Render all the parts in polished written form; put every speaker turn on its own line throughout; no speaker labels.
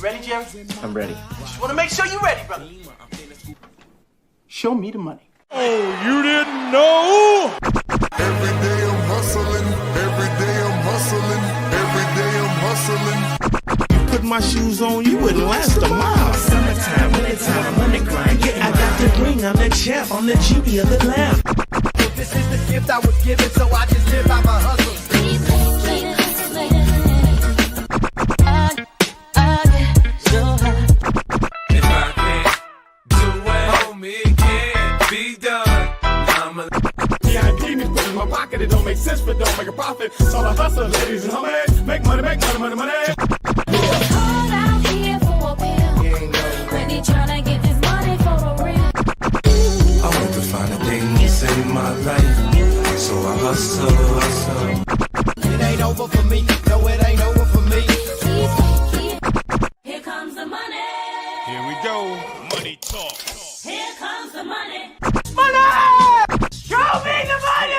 ready, Jerry?
I'm ready.
Just want to make sure you're ready, brother. Show me the money.
Oh, you didn't know?
Every day I'm hustling. Every day I'm hustling. Every day I'm hustling.
Put my shoes on, you wouldn't last a mile. Summertime, wintertime, I'm on the grind. Yeah, I got the ring, I'm the champ, I'm the genie of the lamp.
This is the gift I was given, so I just live by my hustle.
If I can't do it, homie, can't be done.
VIP me put in my pocket, it don't make sense, but don't make a profit. So I hustle, ladies and homies, make money, money.
Hold out here for a pill. When he tryna get this money for the real.
I want to find the things in my life, so I hustle.
It ain't over for me, no, it ain't over for me.
Here comes the money.
Here we go, money talk.
Here comes the money.
Show me the money!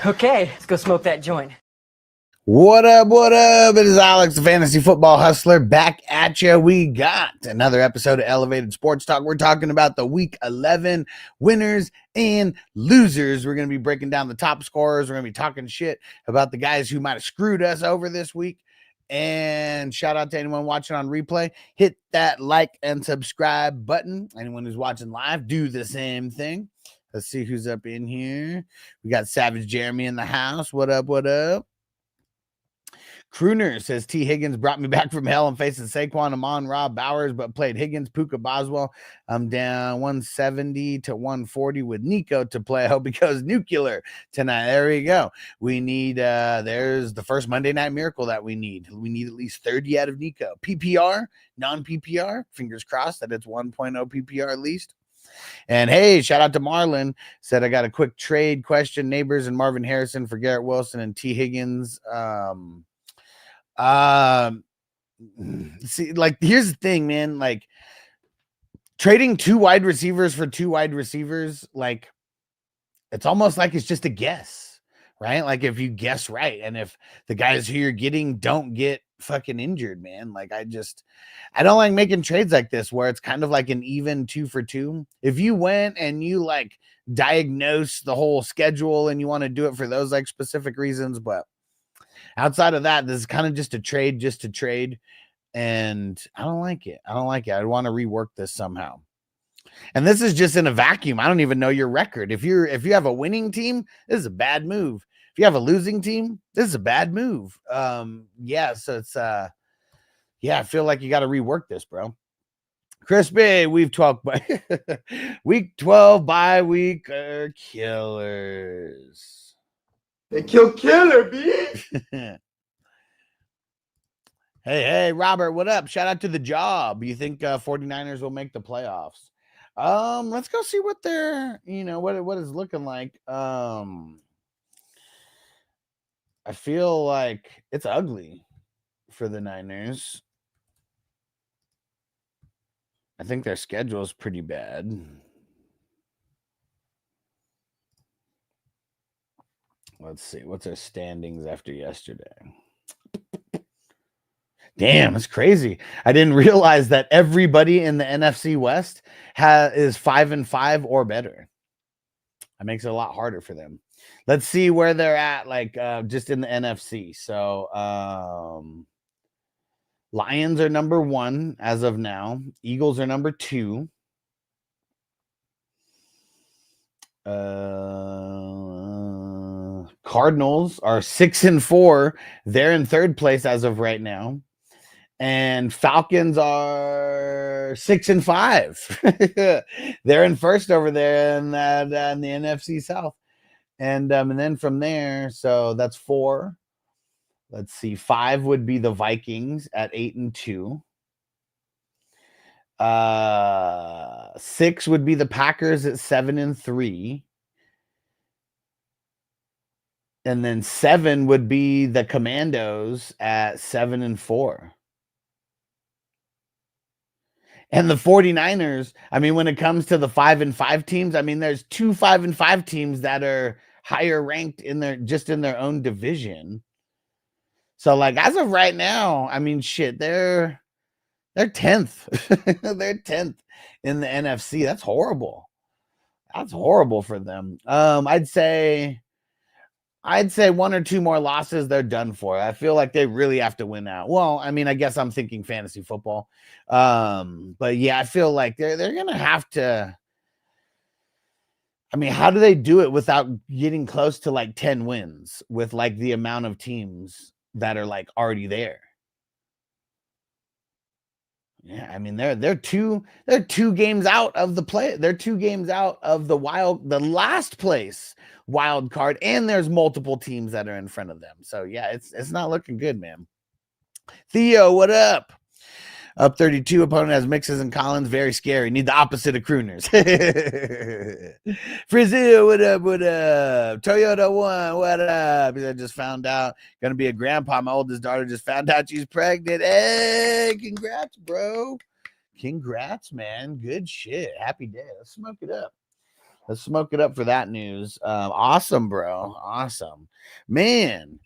Okay, let's go smoke that joint.
What up? It is Alex, the Fantasy Football Hustler, back at you. We got another episode of Elevated Sports Talk. We're talking about the Week 11 winners and losers. We're going to be breaking down the top scorers. We're going to be talking shit about the guys who might have screwed us over this week. And shout out to anyone watching on replay. Hit that like and subscribe button. Anyone who's watching live, do the same thing. Let's see who's up in here. We got Savage Jeremy in the house. What up? Crooner says T. Higgins brought me back from hell and facing Saquon, Amon, Rob Bowers, but played Higgins, Puka, Boswell. I'm down 170 to 140 with Nico to play. I hope he goes nuclear tonight. There we go. We need, there's the first Monday Night Miracle that we need. We need at least 30 out of Nico. PPR, non-PPR, fingers crossed that it's 1.0 PPR at least. And hey, shout out to Marlon. Said I got a quick trade question. Neighbors and Marvin Harrison for Garrett Wilson and T. Higgins. See, like, here's the thing, man. Like, trading two wide receivers for two wide receivers, like, it's almost like it's just a guess, right? Like, if you guess right, and if the guys who you're getting don't get fucking injured, man, like, I don't like making trades like this where it's kind of like an even 2 for 2. If you went and you like diagnose the whole schedule and you want to do it for those like specific reasons, but outside of that, this is kind of just a trade, and I don't like it. I want to rework this somehow. And this is just in a vacuum. I don't even know your record. If you have a winning team, this is a bad move. If you have a losing team, this is a bad move. So it's I feel like you got to rework this, bro. Crispy, week 12 bye week are killers.
They kill killer, B.
Hey, Robert, what up? Shout out to the job. You think 49ers will make the playoffs? Let's go see what they're, what is looking like. I feel like it's ugly for the Niners. I think their schedule is pretty bad. Let's see. What's their standings after yesterday? Damn, it's crazy. I didn't realize that everybody in the NFC West is 5-5 or better. That makes it a lot harder for them. Let's see where they're at, like just in the NFC. So Lions are number 1 as of now. Eagles are number 2. Cardinals are 6-4. They're in 3rd place as of right now. And Falcons are 6-5. They're in 1st over there in the NFC South. And then from there, so that's 4. Let's see. 5 would be the Vikings at 8-2. 6 would be the Packers at 7-3. And then 7 would be the Commandos at 7-4. And the 49ers, I mean, when it comes to the 5-5 teams, I mean, there's 2 5-5 teams that are higher ranked in their own division. So like as of right now, I mean, shit, they're 10th. They're 10th in the NFC. That's horrible. That's horrible for them. I'd say one or two more losses, they're done for. I feel like they really have to win out. Well, I mean, I guess I'm thinking fantasy football. But yeah, I feel like they're gonna have to. I mean, how do they do it without getting close to like 10 wins with like the amount of teams that are like already there? Yeah, I mean they're two games out of the play. They're 2 games out of the last place wild card, and there's multiple teams that are in front of them. So yeah, it's not looking good, man. Theo, what up? Up 32. Opponent has Mixes and Collins. Very scary. Need the opposite of crooners. Frizil, what up? What up? Toyota One, what up? I just found out. Gonna be a grandpa. My oldest daughter just found out she's pregnant. Hey, congrats, bro. Congrats, man. Good shit. Happy day. Let's smoke it up. Let's smoke it up for that news. Awesome, bro. Awesome. Man,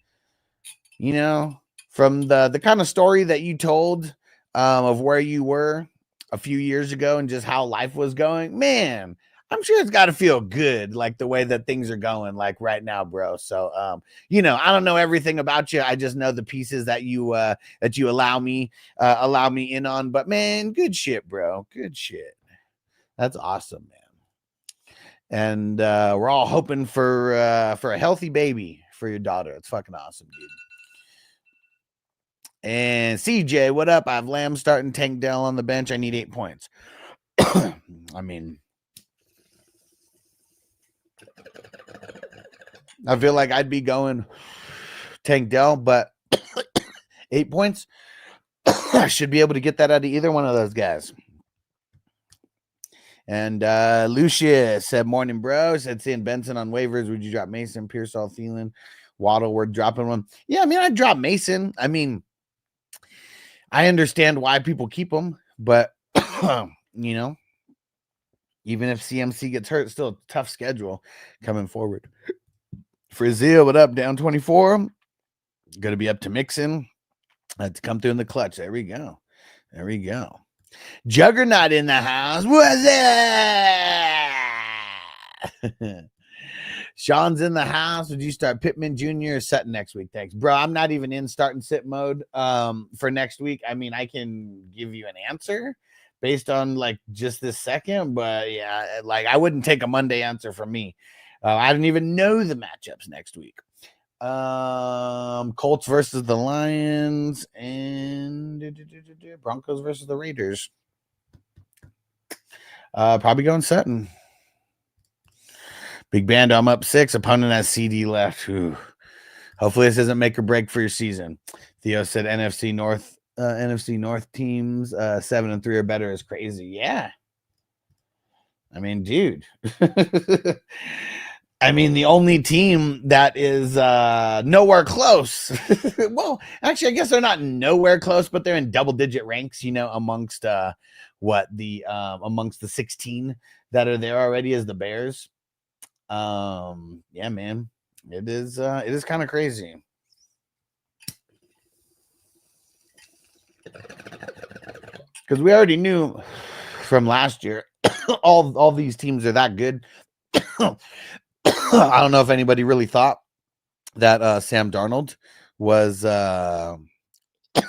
you know, from the kind of story that you told of where you were a few years ago and just how life was going, man, I'm sure it's got to feel good, like the way that things are going, like right now, bro. So, you know, I don't know everything about you. I just know the pieces that you allow me in on. But man, good shit, bro. Good shit. That's awesome, man. And we're all hoping for a healthy baby for your daughter. It's fucking awesome, dude. And CJ, what up? I have Lamb starting, Tank Dell on the bench. I need 8 points. I mean, I feel like I'd be going Tank Dell, but 8 points, I should be able to get that out of either one of those guys. And Lucius said, morning, bro. Said, seeing Benson on waivers. Would you drop Mason, Pearsall, Thielen, Waddle? We're dropping one. Yeah, I mean, I'd drop Mason. I mean, I understand why people keep him, but, you know, even if CMC gets hurt, still a tough schedule coming forward. Frizil, what up? Down 24. Going to be up to Mixon. To come through in the clutch. There we go. There we go. Juggernaut in the house. What's that? Sean's in the house. Would you start Pittman Jr. or Sutton next week? Thanks, bro. I'm not even in start and sit mode for next week. I mean, I can give you an answer based on like just this second, but yeah, like I wouldn't take a Monday answer from me. I don't even know the matchups next week. Colts versus the Lions and Broncos versus the Raiders. Probably going Sutton. Big Band, I'm up 6. Opponent has CD left. Ooh. Hopefully this doesn't make or break for your season. Theo said NFC North teams 7-3 or better is crazy. Yeah. I mean, dude. I mean, the only team that is nowhere close. Well, actually, I guess they're not nowhere close, but they're in double-digit ranks, you know, amongst amongst the 16 that are there already is the Bears. Yeah, man, it is kind of crazy. Because we already knew from last year, all these teams are that good. I don't know if anybody really thought that Sam Darnold was. I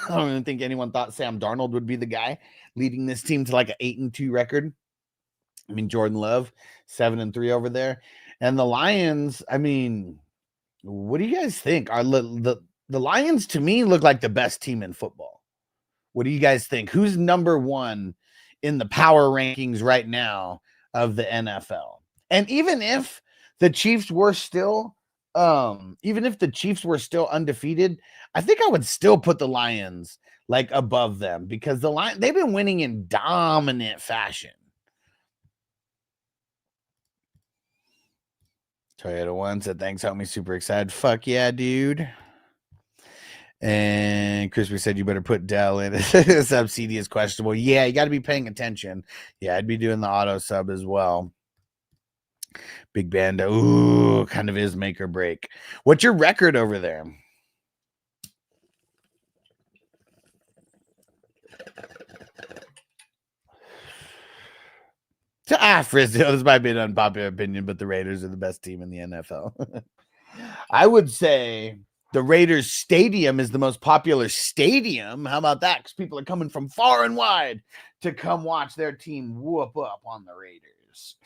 don't even think anyone thought Sam Darnold would be the guy leading this team to like an 8-2 record. I mean, Jordan Love 7-3 over there, and the Lions. I mean, what do you guys think? Are the Lions to me look like the best team in football? What do you guys think? Who's number one in the power rankings right now of the NFL? And even if the Chiefs were still, undefeated, I think I would still put the Lions like above them because they've been winning in dominant fashion. Toyota One said, thanks, help me. Super excited. Fuck yeah, dude. And Crispy said, you better put Dell in. Sub CD is questionable. Yeah, you got to be paying attention. Yeah, I'd be doing the auto sub as well. Big Band, ooh, kind of is make or break. What's your record over there? Frizzo, this might be an unpopular opinion, but the Raiders are the best team in the NFL. I would say the Raiders stadium is the most popular stadium. How about that? Because people are coming from far and wide to come watch their team whoop up on the Raiders.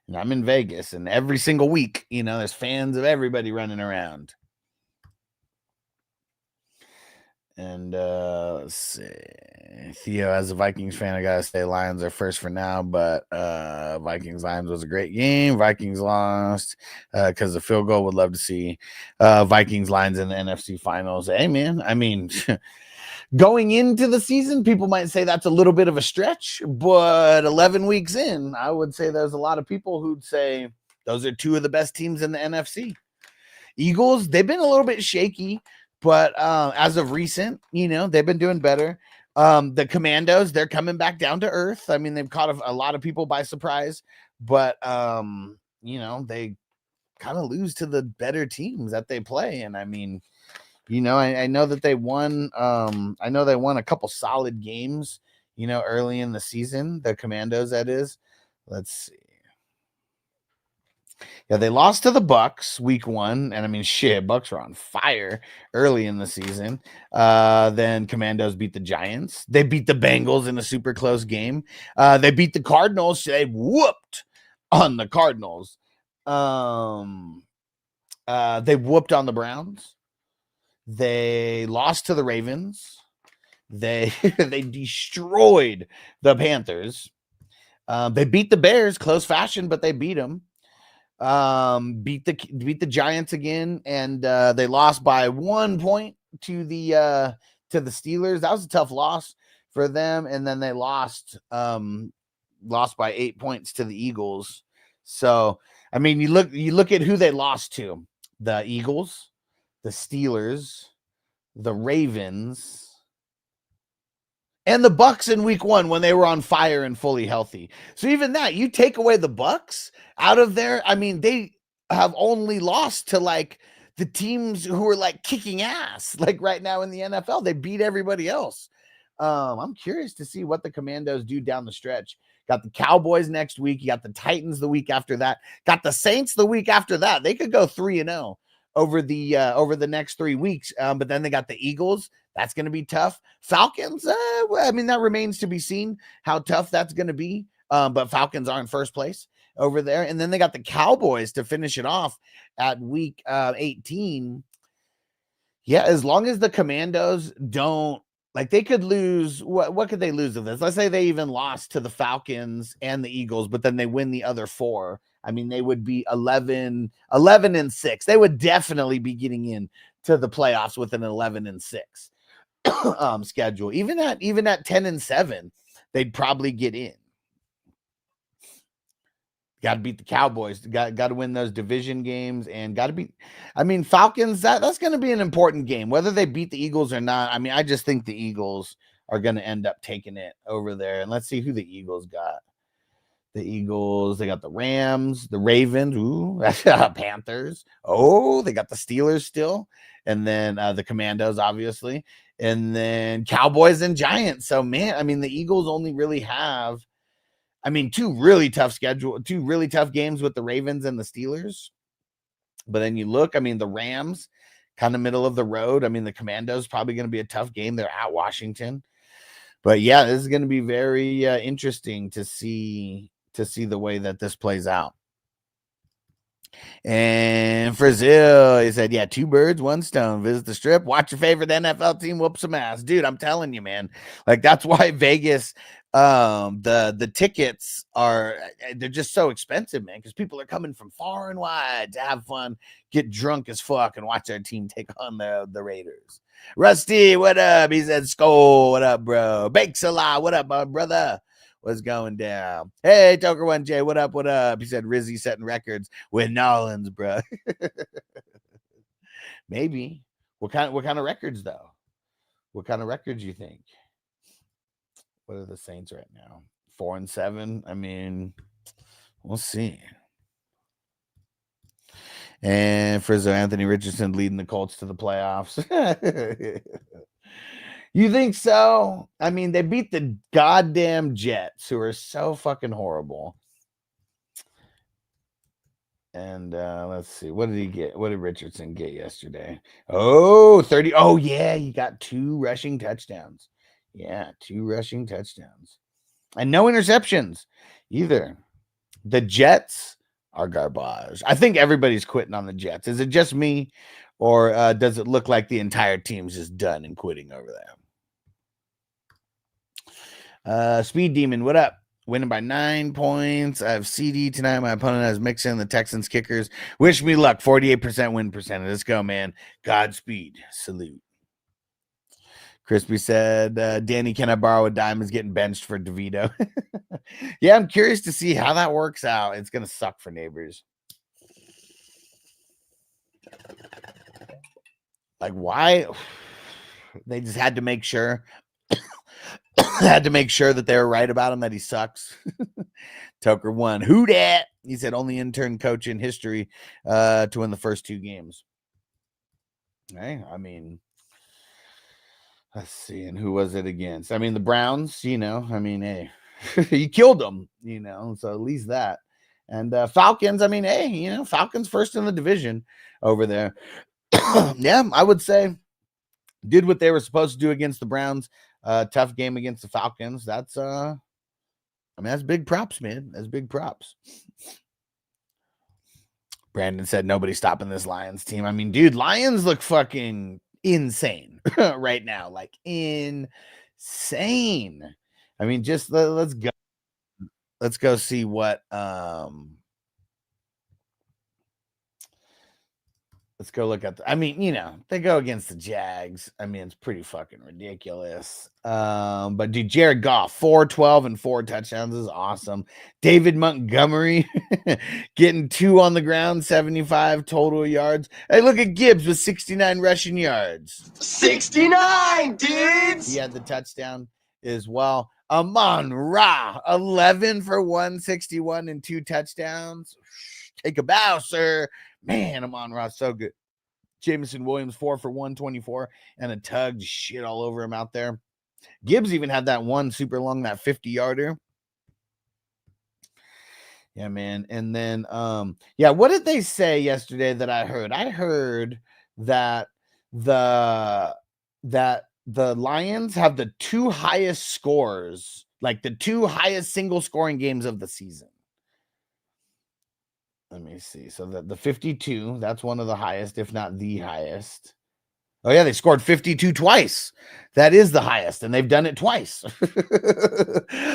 And I'm in Vegas, and every single week, there's fans of everybody running around. And let's see. Theo, as a Vikings fan, I gotta say Lions are first for now, but Vikings Lions was a great game. Vikings lost because the field goal. Would love to see Vikings Lions in the NFC Finals. Hey man, I mean, going into the season, people might say that's a little bit of a stretch, but 11 weeks in, I would say there's a lot of people who'd say those are two of the best teams in the NFC. Eagles, they've been a little bit shaky. But as of recent, they've been doing better. The Commandos, they're coming back down to earth. I mean, they've caught a lot of people by surprise, but, they kind of lose to the better teams that they play. And I mean, I know that they won. I know they won a couple solid games, early in the season, the Commandos, that is. Let's see. Yeah, they lost to the Bucks week 1, and I mean, Bucks were on fire early in the season. Then Commandos beat the Giants. They beat the Bengals in a super close game. They beat the Cardinals. They whooped on the Cardinals. They whooped on the Browns. They lost to the Ravens. They destroyed the Panthers. They beat the Bears, close fashion, but they beat them. Beat the Giants again, and they lost by 1 point to the Steelers. That was a tough loss for them. And then they lost by 8 points to the Eagles. So I mean, you look at who they lost to: the Eagles, the Steelers, the Ravens, and the Bucks in week 1 when they were on fire and fully healthy. So even that, you take away the Bucks out of there, I mean, they have only lost to like the teams who are like kicking ass. Like right now in the NFL, they beat everybody else. I'm curious to see what the Commandos do down the stretch. Got the Cowboys next week. You got the Titans the week after that. Got the Saints the week after that. They could go 3-0 over the next 3 weeks. But then they got the Eagles. That's going to be tough. Falcons, I mean, that remains to be seen how tough that's going to be. But Falcons are in first place over there. And then they got the Cowboys to finish it off at week 18. Yeah, as long as the Commandos don't, like, they could lose. What could they lose of this? Let's say they even lost to the Falcons and the Eagles, but then they win the other 4. I mean, they would be 11-6. They would definitely be getting in to the playoffs with an 11-6 schedule. Even at 10-7, they'd probably get in. Got to beat the Cowboys. Got to win those division games, and got to beat. I mean, Falcons. That's going to be an important game, whether they beat the Eagles or not. I mean, I just think the Eagles are going to end up taking it over there. And let's see who the Eagles got. The Eagles. They got the Rams, the Ravens, Panthers. Oh, they got the Steelers still, and then the Commandos, obviously, and then Cowboys and Giants. So, man, I mean, the Eagles only really have. I mean, 2 really tough games with the Ravens and the Steelers. But then you look, I mean, the Rams, kind of middle of the road. I mean, the Commandos probably going to be a tough game. They're at Washington. But yeah, this is going to be very interesting to see the way that this plays out. And Brazil, he said, yeah, 2 birds, 1 stone. Visit the Strip, watch your favorite NFL team whoop some ass. Dude, I'm telling you, man. Like, that's why Vegas, the tickets they're just so expensive, man, because people are coming from far and wide to have fun, get drunk as fuck, and watch their team take on the Raiders. Rusty, what up? He said, Skull, what up, bro? Bakes a lot, what up, my brother? What's going down? Hey, Toker 1J, what up, what up? He said, Rizzy setting records with Nolans, bro. Maybe. What kind of records, though? What kind of records you think? What are the Saints right now? 4-7. I mean, we'll see. And for Anthony Richardson leading the Colts to the playoffs. You think so? I mean, they beat the goddamn Jets, who are so fucking horrible. And let's see. What did he get? What did Richardson get yesterday? Oh, 30. Oh, yeah. He got 2 rushing touchdowns. Yeah, 2 rushing touchdowns. And no interceptions either. The Jets are garbage. I think everybody's quitting on the Jets. Is it just me? Or does it look like the entire team's just done and quitting over there? Speed Demon, what up? Winning by 9 points. I have CD tonight. My opponent has Mixon, the Texans kickers. Wish me luck. 48% win percentage. Let's go, man. Godspeed. Salute. Crispy said, Danny, can I borrow a dime? Is getting benched for DeVito. Yeah, I'm curious to see how that works out. It's going to suck for Neighbors. Like, why? They just had to make sure. Had to make sure that they were right about him, that he sucks. Toker won. Who dat? He said only intern coach in history to win the first 2 games. Hey, I mean, let's see. And who was it against? I mean, the Browns, you know, I mean, hey, he killed them, you know, so at least that. And Falcons, I mean, hey, you know, Falcons first in the division over there. Yeah, I would say did what they were supposed to do against the Browns. Tough game against the Falcons. That's I mean, that's big props, man. That's big props. Brandon said nobody's stopping this Lions team. I mean, dude, Lions look fucking insane right now. Like insane. I mean, just let's go. Let's go see what let's go look at I mean, you know, they go against the Jags. I mean, it's pretty fucking ridiculous. But dude, Jared Goff, 412 and 4 touchdowns is awesome. David Montgomery getting 2 on the ground, 75 total yards. Hey, look at Gibbs with 69 rushing yards.
69, dudes!
He had the touchdown as well. Amon-Ra, 11 for 161 and 2 touchdowns. Take a bow, sir. Man, Amon-Ra so good. Jameson Williams, 4 for 124 and a tug. Shit all over him out there. Gibbs even had that one super long, that 50-yarder. Yeah, man. And then, yeah, what did they say yesterday that I heard? I heard that the Lions have the 2 highest scores, like the 2 highest single scoring games of the season. Let me see. So the 52, that's one of the highest, if not the highest. Oh, yeah, they scored 52 twice. That is the highest, and they've done it twice.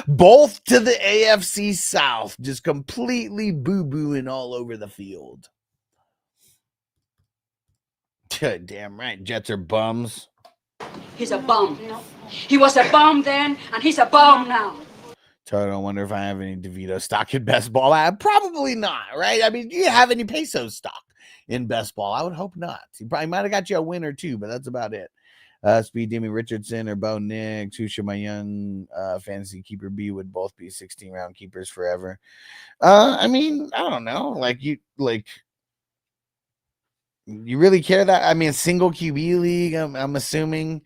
Both to the AFC South, just completely boo-booing all over the field. Damn right. Jets are bums.
He's a bum. He was a bum then, and he's a bum now.
So I don't wonder if I have any DeVito stock in best ball. Probably not, right? I mean, do you have any pesos stock in best ball? I would hope not. He probably might have got you a win or 2, but that's about it. Speed Demon Richardson or Bo Nix, who should my young fantasy keeper be? Would both be 16-round keepers forever. I mean, I don't know. You really care that? I mean, single QB league, I'm assuming.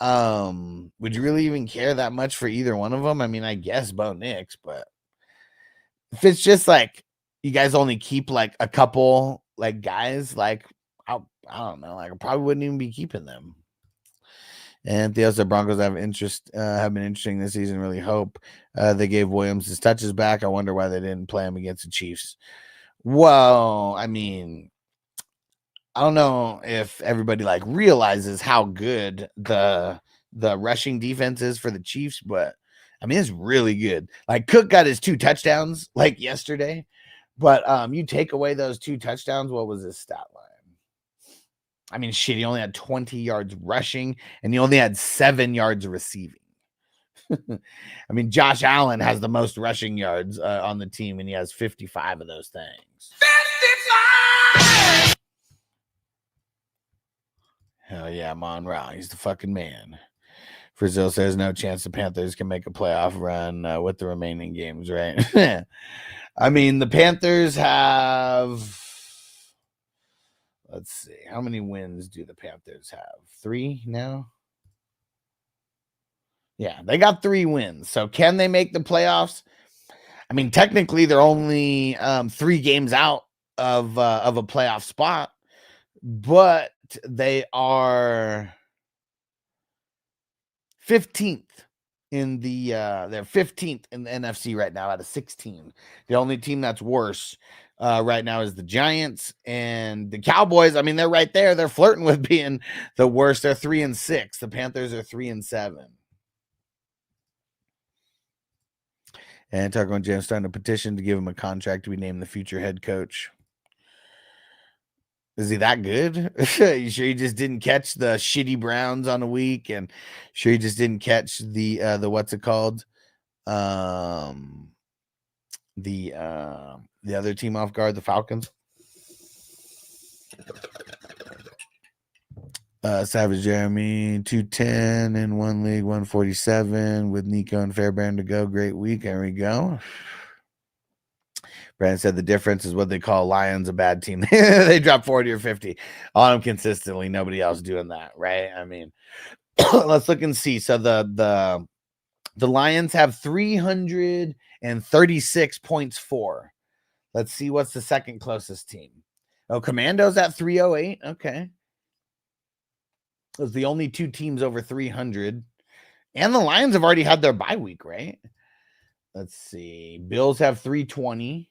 Would you really even care that much for either one of them? I mean, I guess Bo Nix, but if it's just like you guys only keep like a couple like guys, like I don't know, like I probably wouldn't even be keeping them. And the other Broncos have been interesting this season. Really hope they gave Williams his touches back. I wonder why they didn't play him against the Chiefs. Well, I mean, I don't know if everybody like realizes how good the rushing defense is for the Chiefs, but I mean, it's really good. Like Cook got his 2 touchdowns like yesterday, but you take away those 2 touchdowns, what was his stat line? I mean, shit, he only had 20 yards rushing and he only had 7 yards receiving. I mean, Josh Allen has the most rushing yards on the team, and he has 55 of those things. 55! Hell yeah, Mon-Ra. He's the fucking man. Brazil says no chance the Panthers can make a playoff run with the remaining games, right? I mean, the Panthers have... Let's see. How many wins do the Panthers have? 3 now? Yeah, they got 3 wins. So can they make the playoffs? I mean, technically, they're only 3 games out of a playoff spot, but they are 15th in the they're 15th in the NFC right now out of 16. The only team that's worse right now is the Giants, and the Cowboys. I mean, they're right there. They're flirting with being the worst. They're 3-6. The Panthers are 3-7. And Taco and Jam starting a petition to give him a contract to be named the future head coach. Is he that good? You sure you just didn't catch the shitty Browns on a week? And sure you just didn't catch the what's it called? The other team off guard, the Falcons. Savage Jeremy, 210 in one league, 147 with Nico and Fairbairn to go. Great week. There we go. Brandon said the difference is what they call Lions a bad team. They drop 40 or 50 on them consistently. Nobody else doing that, right? I mean, let's look and see. So the Lions have 336 points for. Let's see what's the second closest team. Oh, Commando's at 308. Okay. Those the only 2 teams over 300. And the Lions have already had their bye week, right? Let's see. Bills have 320.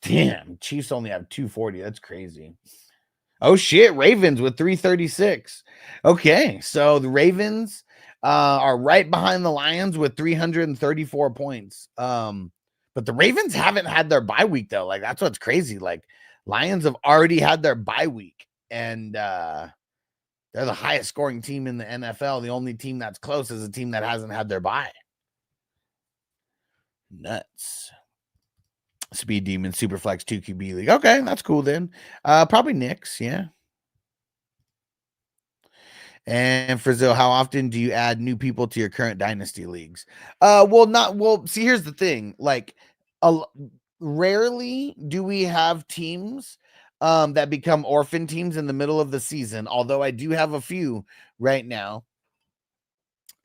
Damn, Chiefs only have 240. That's crazy. Oh, shit. Ravens with 336. Okay, so the Ravens are right behind the Lions with 334 points. But the Ravens haven't had their bye week, though. Like, that's what's crazy. Like, Lions have already had their bye week. And they're the highest scoring team in the NFL. The only team that's close is a team that hasn't had their bye. Nuts. Speed Demon, Superflex, 2 QB League. Okay, that's cool then. Probably Knicks, yeah. And Frizzle, how often do you add new people to your current dynasty leagues? See, here's the thing. Like, rarely do we have teams that become orphan teams in the middle of the season, although I do have a few right now.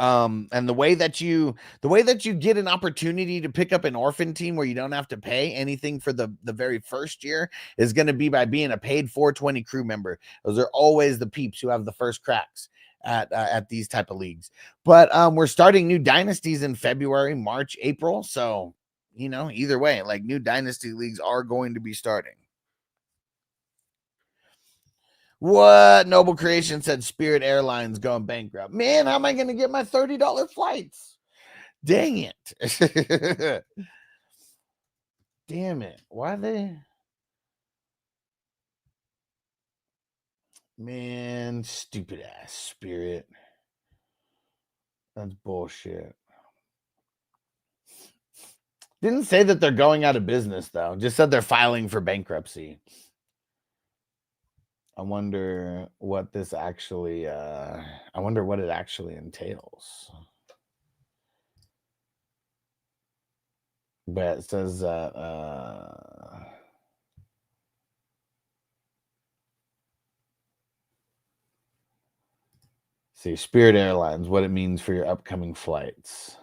And the way that you get an opportunity to pick up an orphan team where you don't have to pay anything for the very first year is going to be by being a paid 420 crew member. Those are always the peeps who have the first cracks at these type of leagues. But we're starting new dynasties in February, March, April. So, you know, either way, like, new dynasty leagues are going to be starting. What? Noble Creation said Spirit Airlines going bankrupt. Man, how am I going to get my $30 flights? Dang it. Damn it. Why they? Man, stupid ass Spirit. That's bullshit. Didn't say that they're going out of business, though. Just said they're filing for bankruptcy. I wonder what this actually, I wonder what it actually entails. But it says, see, Spirit Airlines, what it means for your upcoming flights.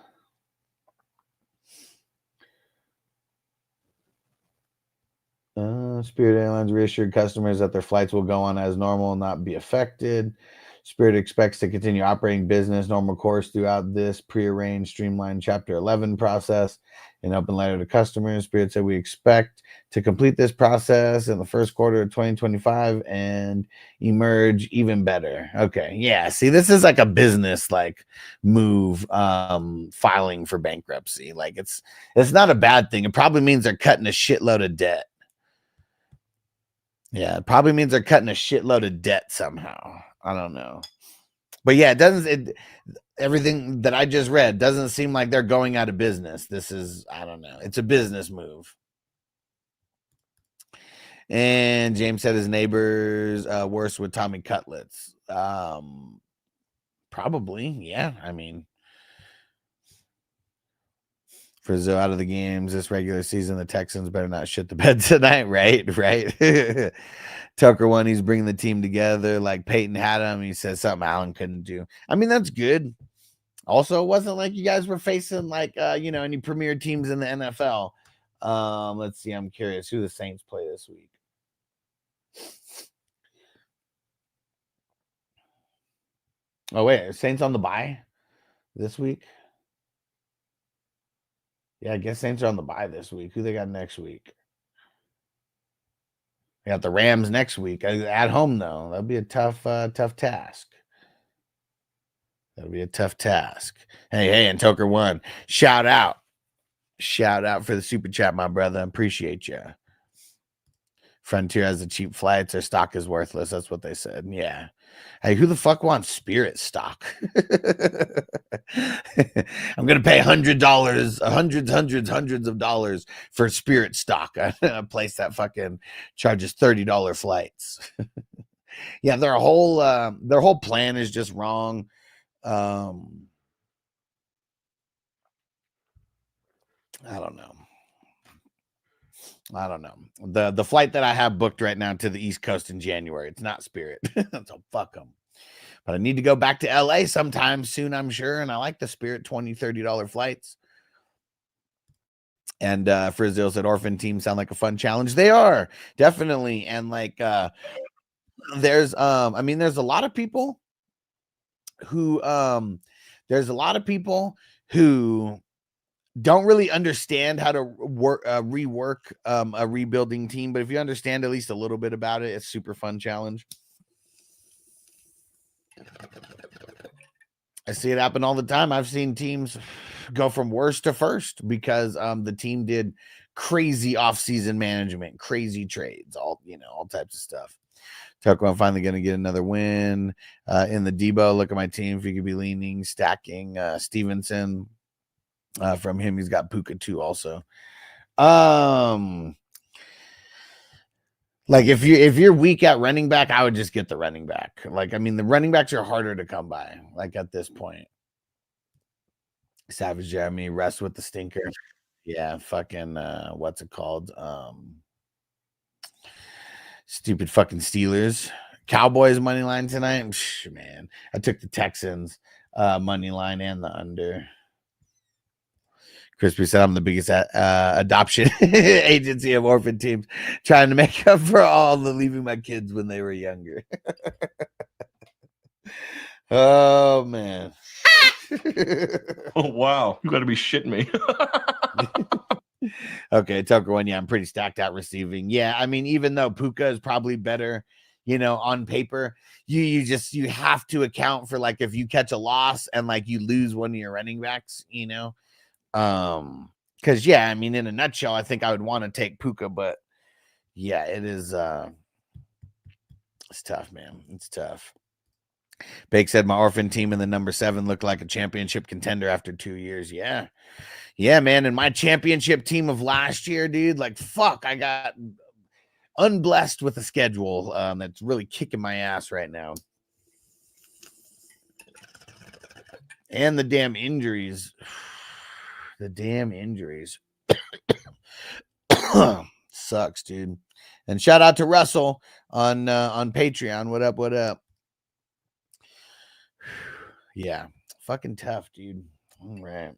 Spirit Airlines reassured customers that their flights will go on as normal and not be affected. Spirit expects to continue operating business normal course throughout this prearranged, streamlined Chapter 11 process. In open letter to customers, Spirit said we expect to complete this process in the first quarter of 2025 and emerge even better. Okay, yeah. See, this is like a business like move, filing for bankruptcy. Like it's not a bad thing. It probably means they're cutting a shitload of debt. Yeah, it probably means they're cutting a shitload of debt somehow. I don't know. But yeah, everything that I just read doesn't seem like they're going out of business. This is, I don't know. It's a business move. And James said his neighbors worse with Tommy Cutlets. Probably, yeah. I mean, Frizzo out of the games this regular season. The Texans better not shit the bed tonight, right? Tucker won. He's bringing the team together like Peyton had him. He said something Allen couldn't do. I mean, that's good. Also, it wasn't like you guys were facing like any premier teams in the NFL. Let's see. I'm curious who the Saints play this week. Oh wait, are Saints on the bye this week? Yeah, I guess Saints are on the bye this week. Who they got next week? They got the Rams next week at home though. That'll be a tough task. That'll be a tough task. Hey, and Toker won. Shout out for the super chat, my brother. Appreciate you. Frontier has the cheap flights. Their stock is worthless. That's what they said. Yeah. Hey, who the fuck wants Spirit stock? I'm gonna pay $100, hundreds of dollars for Spirit stock. A place that fucking charges $30 flights. Yeah, their whole plan is just wrong. I don't know. The flight that I have booked right now to the East Coast in January, it's not Spirit. So fuck them. But I need to go back to LA sometime soon, I'm sure. And I like the Spirit $20, $30 flights. And Frizzle said orphan teams sound like a fun challenge. They are, definitely. And like there's a lot of people who don't really understand how to rework a rebuilding team, but if you understand at least a little bit about it, it's super fun challenge. I see it happen all the time. I've seen teams go from worst to first because the team did crazy off-season management, crazy trades, all types of stuff. Tucker, I'm finally going to get another win in the Debo. Look at my team. If you could be leaning, stacking Stevenson. From him, he's got Puka too. Also, like if you're weak at running back, I would just get the running back. Like, I mean, the running backs are harder to come by. Like at this point, Savage Jeremy rest with the stinker. Yeah, fucking what's it called? Stupid fucking Steelers. Cowboys money line tonight. Man, I took the Texans money line and the under. Crispy said I'm the biggest adoption agency of orphan teams, trying to make up for all the leaving my kids when they were younger. Oh man.
Oh wow, you got to be shitting me.
Okay, Tucker one. Yeah, I'm pretty stacked out receiving. Yeah, I mean, even though Puka is probably better, on paper, you have to account for like if you catch a loss and like you lose one of your running backs, because yeah, I mean, in a nutshell, I think I would want to take Puka, but yeah, it is it's tough, man. It's tough. Bake said my orphan team in the number 7 looked like a championship contender after 2 years. Yeah, man. And my championship team of last year, dude, like fuck, I got unblessed with a schedule that's really kicking my ass right now. And the damn injuries. The damn injuries. Sucks, dude. And shout out to Russell on Patreon. What up? Yeah. Fucking tough, dude. All right.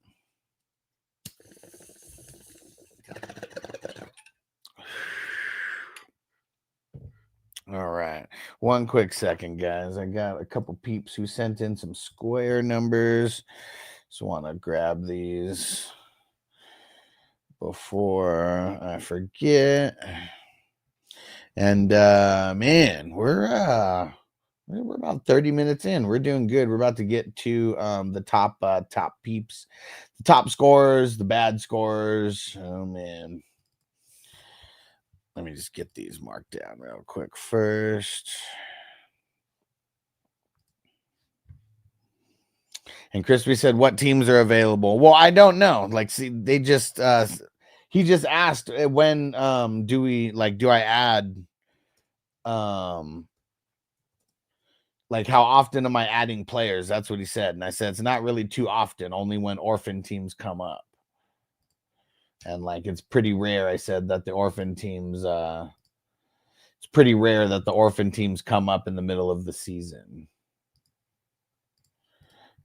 All right. One quick second, guys. I got a couple peeps who sent in some square numbers. Just want to grab these before I forget. And man, we're about 30 minutes in. We're doing good. We're about to get to the top peeps, the top scorers, the bad scorers. Oh man. Let me just get these marked down real quick first. And Crispy said, what teams are available? Well, I don't know. Like, see, they just, he just asked when, do I add, like, how often am I adding players? That's what he said. And I said, it's not really too often, only when orphan teams come up. And like, it's pretty rare. I said that the orphan teams, it's pretty rare that the orphan teams come up in the middle of the season.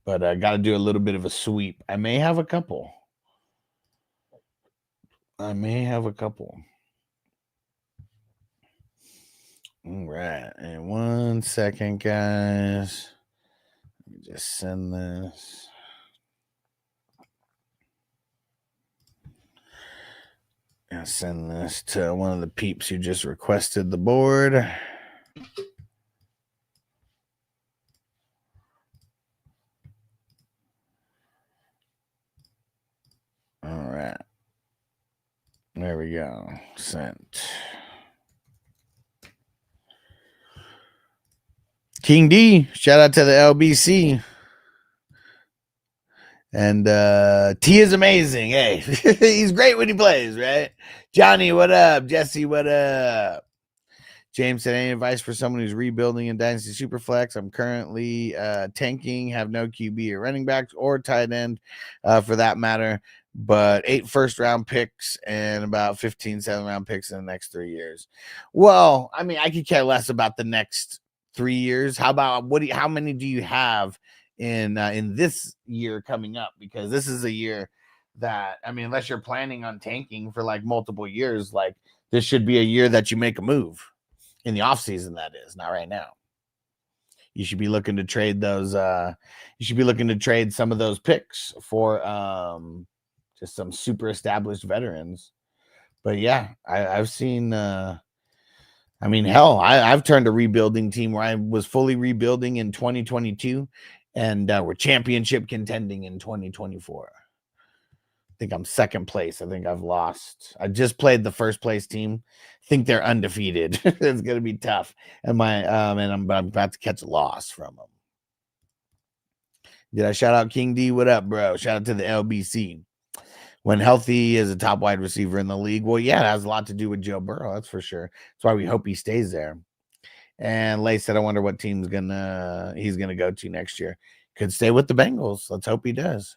but I got to do a little bit of a sweep. I may have a couple. All right. And 1 second, guys. Let me just send this. I'll send this to one of the peeps who just requested the board. All right. There we go. Sent. King D, shout out to the LBC. And T is amazing. Hey, he's great when he plays, right? Johnny, what up? Jesse, what up? James said, any advice for someone who's rebuilding in Dynasty Superflex? I'm currently tanking, have no QB or running backs or tight end for that matter, but 8 first-round picks and about 15 7th-round picks in the next 3 years. Well, I mean, I could care less about the next 3 years. How about how many do you have in this year coming up? Because this is a year that, I mean, unless you're planning on tanking for like multiple years, like this should be a year that you make a move in the offseason. That is not right now. You should be looking to trade those. You should be looking to trade some of those picks for just some super established veterans. But yeah, I've seen. I mean, hell, I've turned a rebuilding team where I was fully rebuilding in 2022, and we're championship contending in 2024. I think I'm second place. I think I've lost. I just played the first place team. I think they're undefeated. It's gonna be tough. And I'm about to catch a loss from them. Did I shout out King D? What up, bro? Shout out to the LBC. When healthy is a top wide receiver in the league. Well, yeah, it has a lot to do with Joe Burrow. That's for sure. That's why we hope he stays there. And Lay said, I wonder what team's he's gonna go to next year. Could stay with the Bengals. Let's hope he does.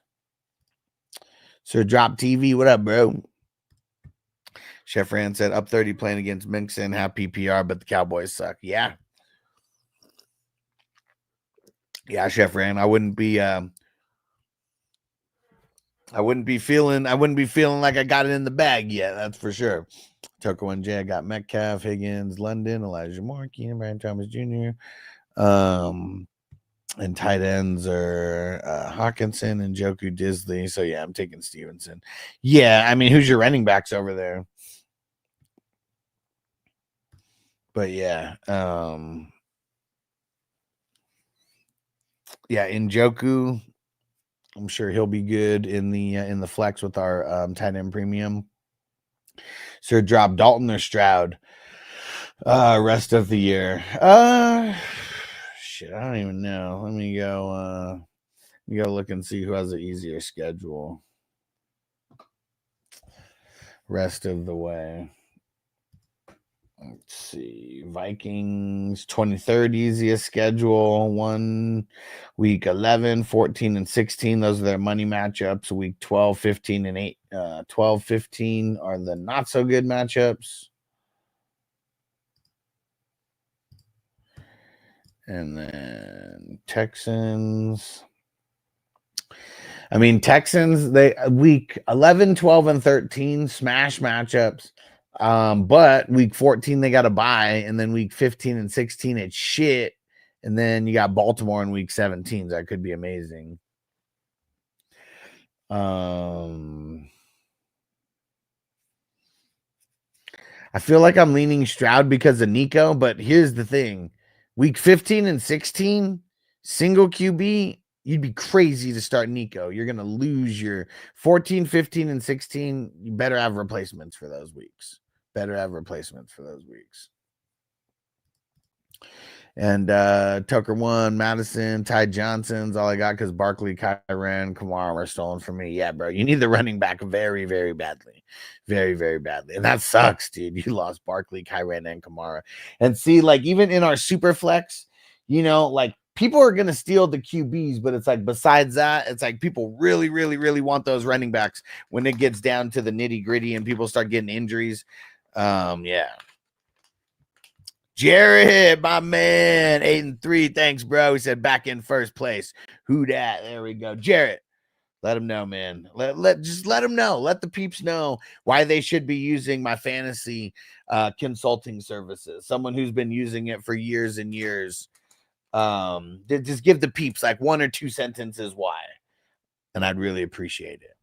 Sir Drop TV, what up, bro? Chef Rand said, up 30 playing against Mixon, have PPR, but the Cowboys suck. Yeah. Yeah, Chef Rand. I wouldn't be feeling like I got it in the bag yet. That's for sure. Tucker 1J, I got Metcalf, Higgins, London, Elijah Moore, Keenan, Brian Thomas Jr. And tight ends are Hawkinson and Njoku Disley. So yeah, I'm taking Stevenson. Yeah, I mean, who's your running backs over there? But yeah, yeah, Njoku. I'm sure he'll be good in the flex with our tight end premium. Sir Drop Dalton or Stroud rest of the year. Shit, I don't even know. Let me go look and see who has an easier schedule rest of the way. Let's see. Vikings 23rd easiest schedule. 1 week 11, 14 and 16. Those are their money matchups. Week 12, 15 and 8. 12, 15 are the not so good matchups. And then Texans. I mean, Texans, they week 11, 12, and 13 smash matchups. But week 14, they got a bye, and then week 15 and 16, it's shit. And then you got Baltimore in week 17. That could be amazing. I feel like I'm leaning Stroud because of Nico, but here's the thing. Week 15 and 16, single QB, you'd be crazy to start Nico. You're going to lose your 14, 15, and 16. You better have replacements for those weeks. And Tucker 1, Madison, Ty Johnson's all I got because Barkley, Kyren, Kamara are stolen from me. Yeah, bro. You need the running back very, very badly. Very, very badly. And that sucks, dude. You lost Barkley, Kyren, and Kamara. And see, like, even in our super flex, you know, like, people are going to steal the QBs, but it's like, besides that, it's like people really, really, really want those running backs when it gets down to the nitty gritty and people start getting injuries. Yeah. Jared, my man, 8-3. Thanks, bro. He said back in first place. Who dat? There we go. Jared, let him know, man. Just let him know. Let the peeps know why they should be using my fantasy consulting services. Someone who's been using it for years and years. Just give the peeps like 1 or 2 sentences why, and I'd really appreciate it.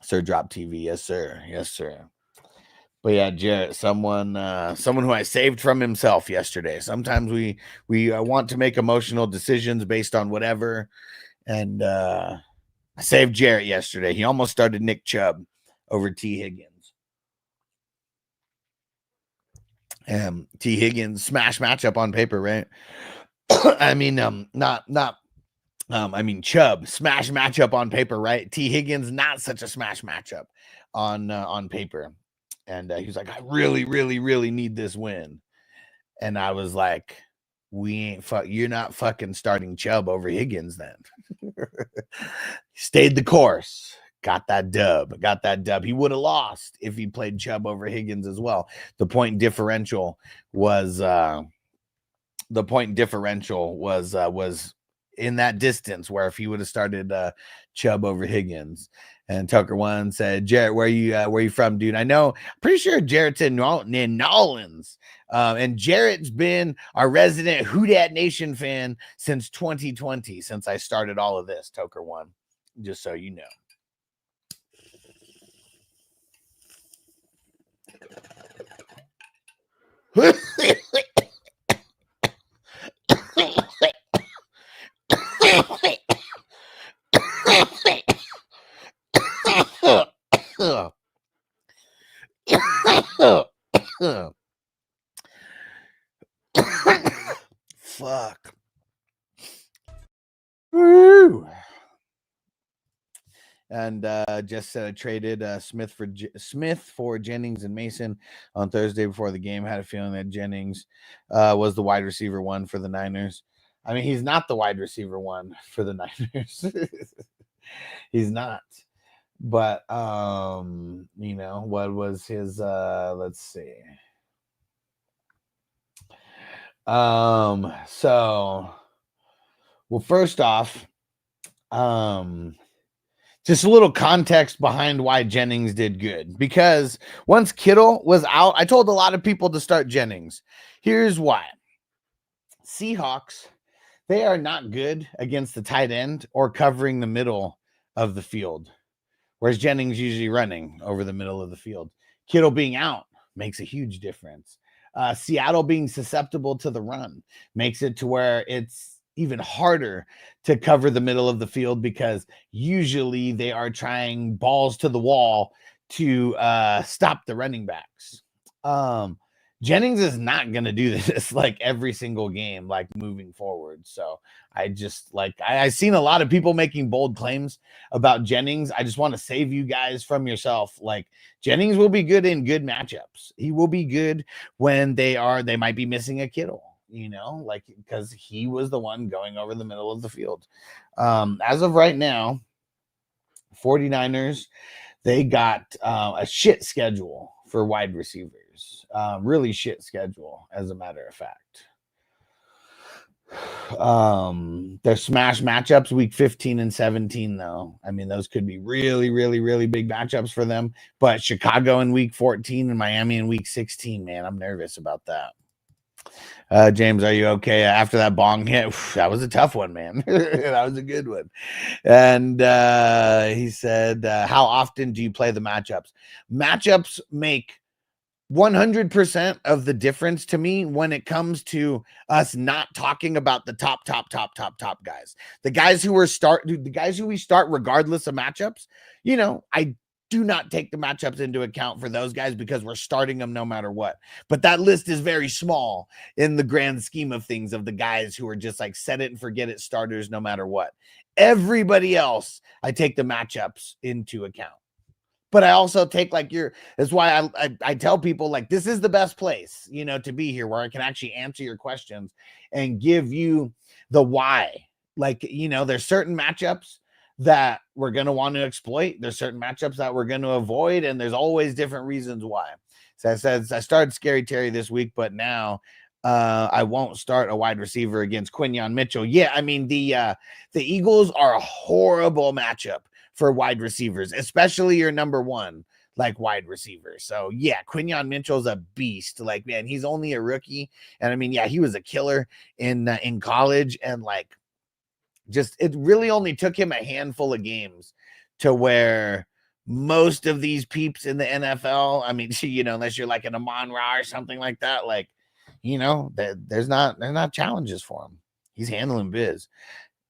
Sir Drop TV, yes sir, yes sir. But yeah, Jarrett, someone who I saved from himself yesterday. Sometimes we want to make emotional decisions based on whatever, and I saved Jarrett yesterday. He almost started Nick Chubb over T. Higgins. T. Higgins smash matchup on paper, right? I mean, I mean, Chubb smash matchup on paper, right? T. Higgins not such a smash matchup on paper, and he was like, I really, really, really need this win, and I was like, you're not fucking starting Chubb over Higgins then. Stayed the course. Got that dub. He would have lost if he played Chubb over Higgins as well. The point differential was in that distance where if he would have started Chubb over Higgins. And Tucker One said, Jarrett, where you from, dude? I know, pretty sure Jarrett's in New Orleans. And Jarrett's been our resident Who Dat Nation fan since 2020, since I started all of this, Tucker One, just so you know. Fuck. Woo. And just said I traded Smith for Jennings and Mason on Thursday before the game. Had a feeling that Jennings was the wide receiver one for the Niners. I mean, he's not the wide receiver one for the Niners. He's not. But you know, what was his let's see. So well, first off, just a little context behind why Jennings did good. Because once Kittle was out, I told a lot of people to start Jennings. Here's why. Seahawks, they are not good against the tight end or covering the middle of the field. Whereas Jennings usually running over the middle of the field. Kittle being out makes a huge difference. Seattle being susceptible to the run makes it to where it's even harder to cover the middle of the field because usually they are trying balls to the wall to stop the running backs. Jennings is not going to do this like every single game, like moving forward. So I just I've seen a lot of people making bold claims about Jennings. I just want to save you guys from yourself. Like Jennings will be good in good matchups. He will be good when they might be missing a Kittle, you know, like because he was the one going over the middle of the field. As of right now, 49ers, they got a shit schedule for wide receivers. Really shit schedule, as a matter of fact. Their smash matchups week 15 and 17, though. I mean, those could be really, really, really big matchups for them. But Chicago in week 14 and Miami in week 16, man, I'm nervous about that. James, are you okay? After that bong hit, that was a tough one, man. That was a good one. And he said, how often do you play the matchups? Matchups make 100% of the difference to me when it comes to us not talking about the top guys. The guys who we start regardless of matchups. You know, I do not take the matchups into account for those guys because we're starting them no matter what. But that list is very small in the grand scheme of things of the guys who are just like set it and forget it starters no matter what. Everybody else, I take the matchups into account. But I also take that's why I tell people like this is the best place, you know, to be here where I can actually answer your questions and give you the why. Like, you know, there's certain matchups that we're going to want to exploit. There's certain matchups that we're going to avoid. And there's always different reasons why. So I says I started Scary Terry this week, but now I won't start a wide receiver against Quinyon Mitchell. Yeah, I mean the Eagles are a horrible matchup for wide receivers, especially your number one like wide receiver. So yeah, Quinyon Mitchell's a beast. Like, man, he's only a rookie, and I mean, yeah, he was a killer in college, and like, just it really only took him a handful of games to where most of these peeps in the NFL, I mean, you know, unless you're like an Amon Ra or something like that, like, you know, there's not challenges for him. He's handling biz.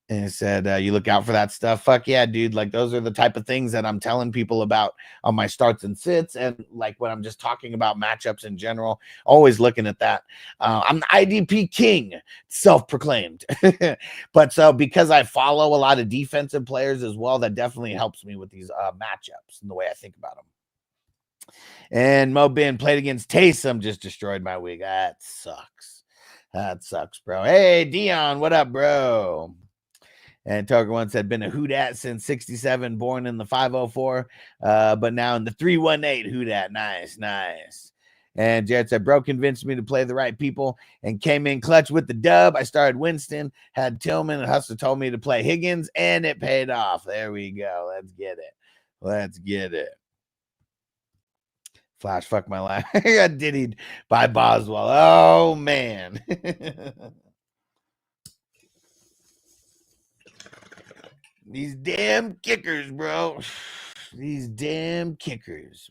And it said, you look out for that stuff. Fuck yeah, dude. Like, those are the type of things that I'm telling people about on my starts and sits. And like when I'm just talking about matchups in general, always looking at that. I'm the IDP king, self-proclaimed. But so because I follow a lot of defensive players as well, that definitely helps me with these matchups and the way I think about them. And Mo Bin played against Taysom, just destroyed my week. That sucks. That sucks, bro. Hey, Dion, what up, bro? And Tucker once had been a Who Dat since 67, born in the 504, but now in the 318 Who Dat. Nice, nice. And Jared said, bro convinced me to play the right people and came in clutch with the dub. I started Winston, had Tillman, and Hustler told me to play Higgins, and it paid off. There we go. Let's get it. Let's get it. Flash, fuck my life. I got diddied by Boswell. Oh, man. These damn kickers, bro. These damn kickers.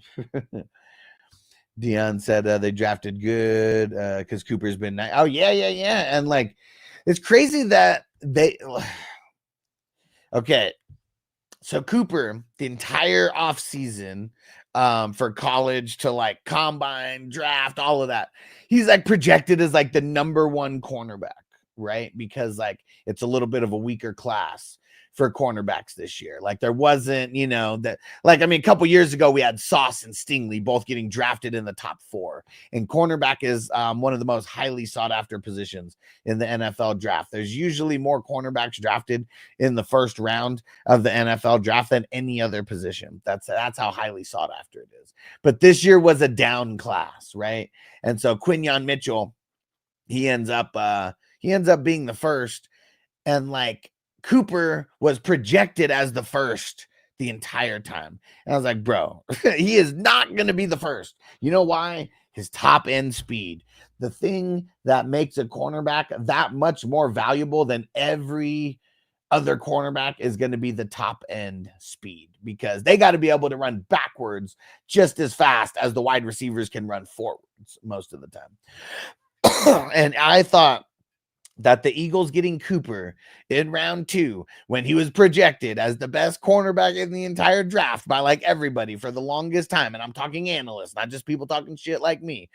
Dion said they drafted good because Cooper's been nice. Oh, yeah. And like, it's crazy that they. Okay. So Cooper, the entire offseason for college to like combine, draft, all of that, he's like projected as like the number one cornerback, right? Because like it's a little bit of a weaker class for cornerbacks this year. Like there wasn't, you know, that like, I mean, a couple years ago we had Sauce and Stingley both getting drafted in the top 4, and cornerback is one of the most highly sought after positions in the NFL draft. There's usually more cornerbacks drafted in the first round of the NFL draft than any other position. That's how highly sought after it is. But this year was a down class, right? And so Quinyon Mitchell, he ends up being the first, and like Cooper was projected as the first the entire time. And I was like, bro, he is not going to be the first. You know why? His top end speed. The thing that makes a cornerback that much more valuable than every other cornerback is going to be the top end speed, because they got to be able to run backwards just as fast as the wide receivers can run forwards most of the time. And I thought that the Eagles getting Cooper in round 2, when he was projected as the best cornerback in the entire draft by like everybody for the longest time, and I'm talking analysts, not just people talking shit like me,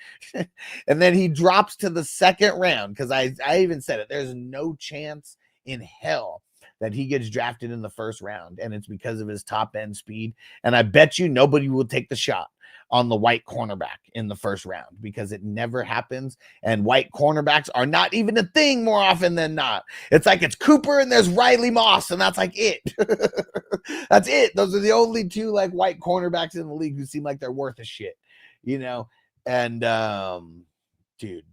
and then he drops to the second round, because I even said it, there's no chance in hell that he gets drafted in the first round, and it's because of his top end speed. And I bet you nobody will take the shot on the white cornerback in the first round, because it never happens. And white cornerbacks are not even a thing more often than not. It's like it's Cooper and there's Riley Moss, and that's like it. That's it. Those are the only 2 like white cornerbacks in the league who seem like they're worth a shit, you know? And dude,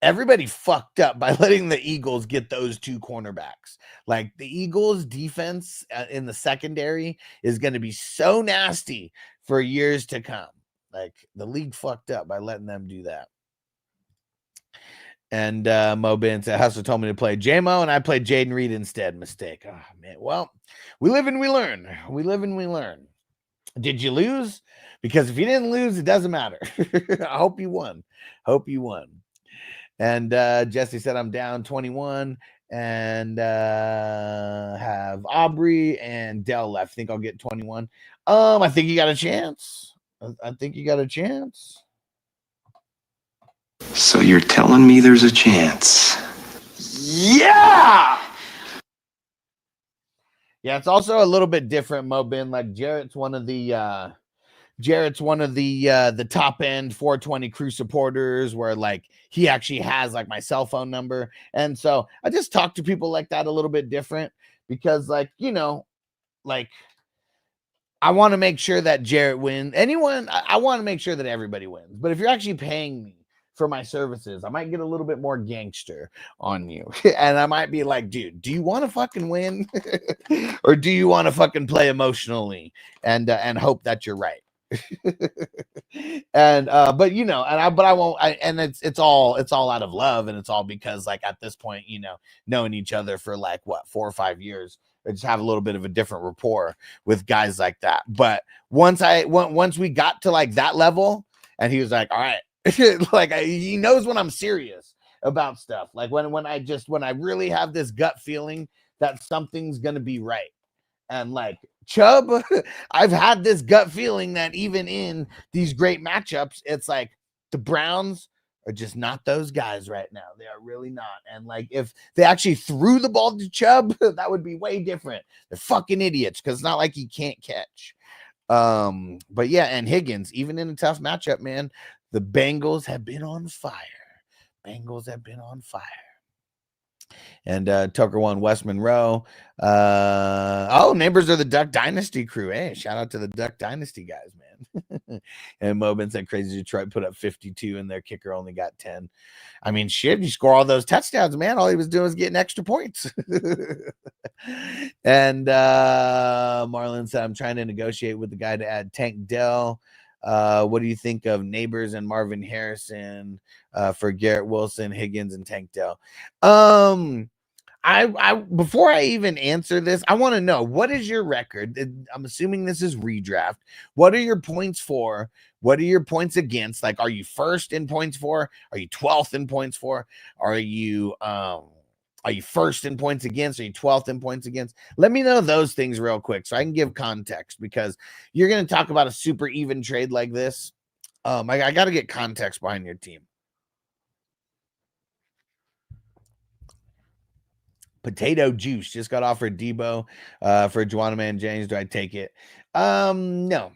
everybody fucked up by letting the Eagles get those 2 cornerbacks. Like the Eagles defense in the secondary is going to be so nasty for years to come. Like the league fucked up by letting them do that. And Mo Ben said, Hustler told me to play J-Mo, and I played Jaden Reed instead. Mistake. Oh, man. Well, we live and we learn. We live and we learn. Did you lose? Because if you didn't lose, it doesn't matter. I hope you won. Hope you won. And Jesse said, I'm down 21 and have Aubrey and Dell left. I think I'll get 21. I think you got a chance. I think you got a chance.
So you're telling me there's a chance?
Yeah. Yeah, it's also a little bit different, Mo Ben. Like Jarrett's one of the top end 420 crew supporters, where like he actually has like my cell phone number. And so I just talk to people like that a little bit different, because like, you know, like I want to make sure that Jarrett wins. I want to make sure that everybody wins. But if you're actually paying me for my services, I might get a little bit more gangster on you. And I might be like, dude, do you want to fucking win? Or do you want to fucking play emotionally and hope that you're right? And but you know, but I won't, and it's all out of love, and it's all because like at this point, you know, knowing each other for like what 4 or 5 years, I just have a little bit of a different rapport with guys like that. But once we got to like that level, and he was like, all right, like he knows when I'm serious about stuff. Like when I really have this gut feeling that something's gonna be right. And like Chubb, I've had this gut feeling that even in these great matchups, it's like the Browns are just not those guys right now. They are really not. And like if they actually threw the ball to Chubb, that would be way different. They're fucking idiots because it's not like he can't catch. But yeah, and Higgins, even in a tough matchup, man, the Bengals have been on fire. Bengals have been on fire. And Tucker won West Monroe. Neighbors are the Duck Dynasty crew. Hey, shout out to the Duck Dynasty guys, man. And Mobin said crazy Detroit put up 52 and their kicker only got 10. I mean, shit, you score all those touchdowns, man. All he was doing was getting extra points. And Marlon said, I'm trying to negotiate with the guy to add Tank Dell. What do you think of Neighbors and Marvin Harrison for Garrett Wilson, Higgins, and Tank Dell? I before I even answer this, I want to know, what is your record? I'm assuming this is redraft. What are your points for? What are your points against? Like, are you first in points for? Are you 12th in points for? Are you first in points against? Are you 12th in points against? Let me know those things real quick so I can give context, because you're going to talk about a super even trade like this. I got to get context behind your team. Potato juice just got offered Debo for Juana Man James. Do I take it? No.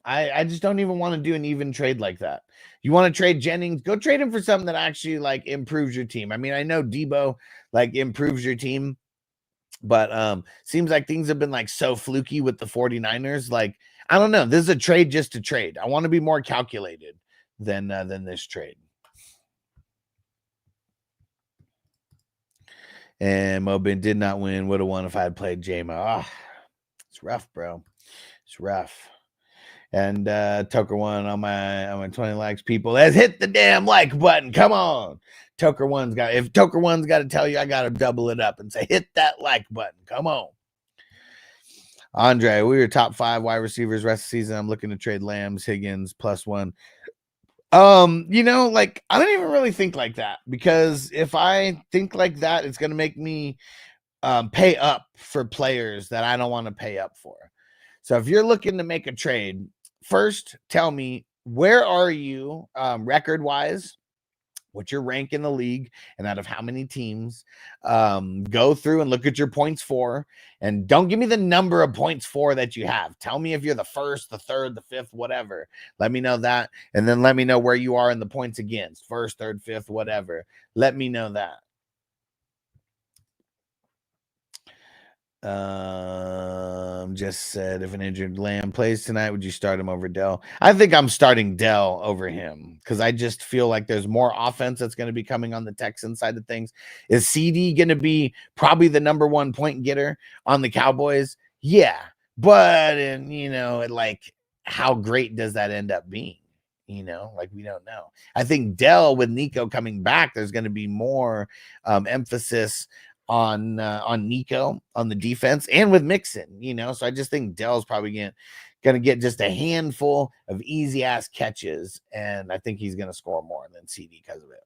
I just don't even want to do an even trade like that. You want to trade Jennings? Go trade him for something that actually like improves your team. I mean, I know Debo like improves your team, but seems like things have been like so fluky with the 49ers. Like, I don't know. This is a trade just to trade. I want to be more calculated than this trade. And Mobin did not win. Would have won if I had played JMO. It's rough, bro. It's rough. And Tucker won on my 20 likes. People, let's hit the damn like button. Come on. If Tucker one's got to tell you, I got to double it up and say, hit that like button. Come on. Andre, we were top 5 wide receivers rest of the season. I'm looking to trade Lambs, Higgins, +1. You know, like, I don't even really think like that, because if I think like that, it's going to make me pay up for players that I don't want to pay up for. So if you're looking to make a trade, first tell me, where are you record wise? What's your rank in the league, and out of how many teams? Go through and look at your points for, and don't give me the number of points for that you have. Tell me if you're the first, the third, the fifth, whatever. Let me know that, and then let me know where you are in the points against, first, third, fifth, whatever. Let me know that. Just said, if an injured Lamb plays tonight, would you start him over Dell? I think I'm starting Dell over him, because I just feel like there's more offense that's going to be coming on the Texans side of things. Is CD going to be probably the number 1 point getter on the Cowboys? Yeah, but you know, like, how great does that end up being? You know, like, we don't know. I think Dell, with Nico coming back, there's going to be more emphasis on Nico on the defense, and with Mixon, you know. So I just think Dell's probably gonna get just a handful of easy ass catches, and I think he's gonna score more than CD because of it.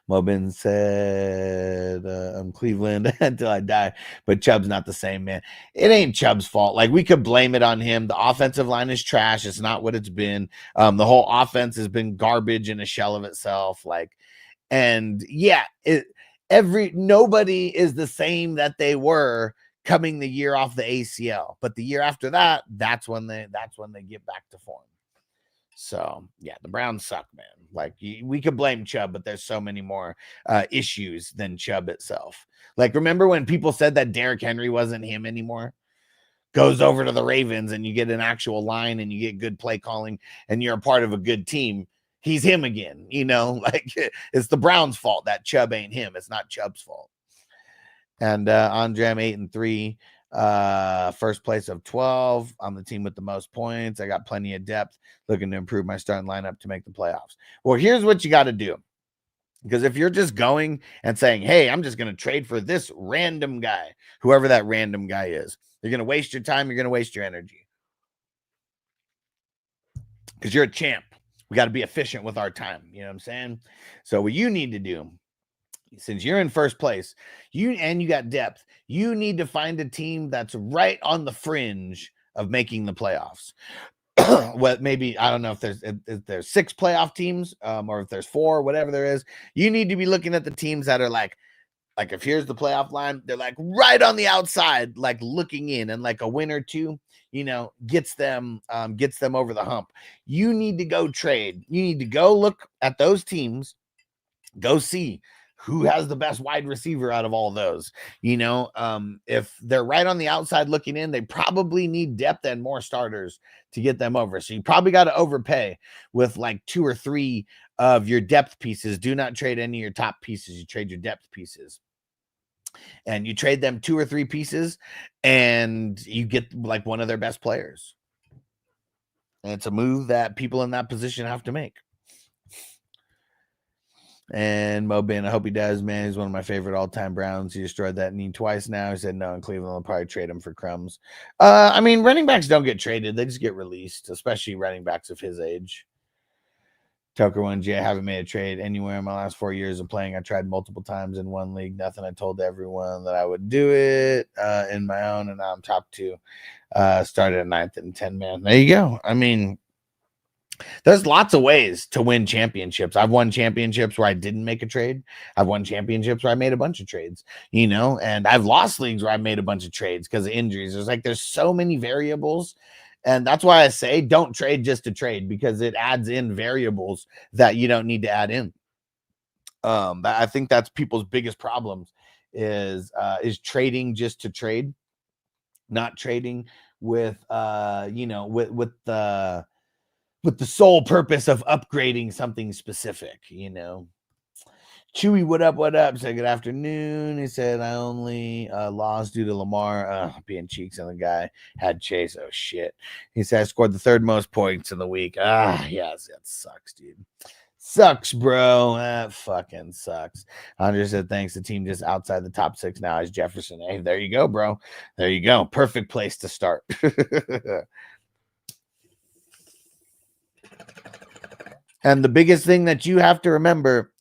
Mobin said, I'm Cleveland until I die, but Chubb's not the same, man. It ain't Chubb's fault. Like, we could blame it on him. The offensive line is trash. It's not what it's been. The whole offense has been garbage in a shell of itself. Like, and yeah, nobody is the same that they were coming the year off the ACL, but the year after that, that's when they get back to form. So yeah, the Browns suck, man. Like, we could blame Chubb, but there's so many more issues than Chubb itself. Like, remember when people said that Derrick Henry wasn't him anymore? goes over to the Ravens and you get an actual line and you get good play calling and you're a part of a good team, he's him again. You know, like it's the Browns' fault that Chubb ain't him. It's not Chubb's fault. And Andre, I'm 8-3. First place of 12. I'm the team with the most points. I got plenty of depth, looking to improve my starting lineup to make the playoffs. Well, here's what you got to do. Because if you're just going and saying, hey, I'm just going to trade for this random guy, whoever that random guy is, you're going to waste your time. You're going to waste your energy. Because you're a champ. We got to be efficient with our time. You know what I'm saying? So what you need to do, since you're in first place, you got depth, you need to find a team that's right on the fringe of making the playoffs. Well, maybe, I don't know if there's 6 playoff teams, or if there's 4, whatever there is. You need to be looking at the teams that are like if here's the playoff line, they're like right on the outside, like looking in, and like a win or two, you know, gets them over the hump. You need to go trade. You need to go look at those teams, go see who has the best wide receiver out of all those. You know, if they're right on the outside looking in, they probably need depth and more starters to get them over. So you probably got to overpay with like 2 or 3 of your depth pieces. Do not trade any of your top pieces. You trade your depth pieces. And you trade them 2 or 3 pieces and you get like one of their best players. And it's a move that people in that position have to make. And Mo Bin, I hope he does, man. He's one of my favorite all-time Browns. He destroyed that knee twice now. He said no, in Cleveland will probably trade him for crumbs. I mean, running backs don't get traded. They just get released, especially running backs of his age. Tucker 1J, I haven't made a trade anywhere in my last 4 years of playing. I tried multiple times in one league. Nothing. I told everyone that I would do it in my own, and now I'm top 2. Started at 9th and 10 man. There you go. I mean, there's lots of ways to win championships. I've won championships where I didn't make a trade. I've won championships where I made a bunch of trades, you know, and I've lost leagues where I made a bunch of trades because of injuries. There's so many variables. And that's why I say don't trade just to trade, because it adds in variables that you don't need to add in. I think that's people's biggest problems is trading just to trade, not trading with, with the sole purpose of upgrading something specific, you know. Chewy, what up? Said good afternoon. He said, I only lost due to Lamar being cheeks, and the guy had Chase. Oh, shit. He said, I scored the 3rd most points in the week. Yes, that sucks, dude. Sucks, bro. That fucking sucks. Andre said, thanks. The team just outside the top 6 now is Jefferson. Hey, there you go, bro. There you go. Perfect place to start. And the biggest thing that you have to remember,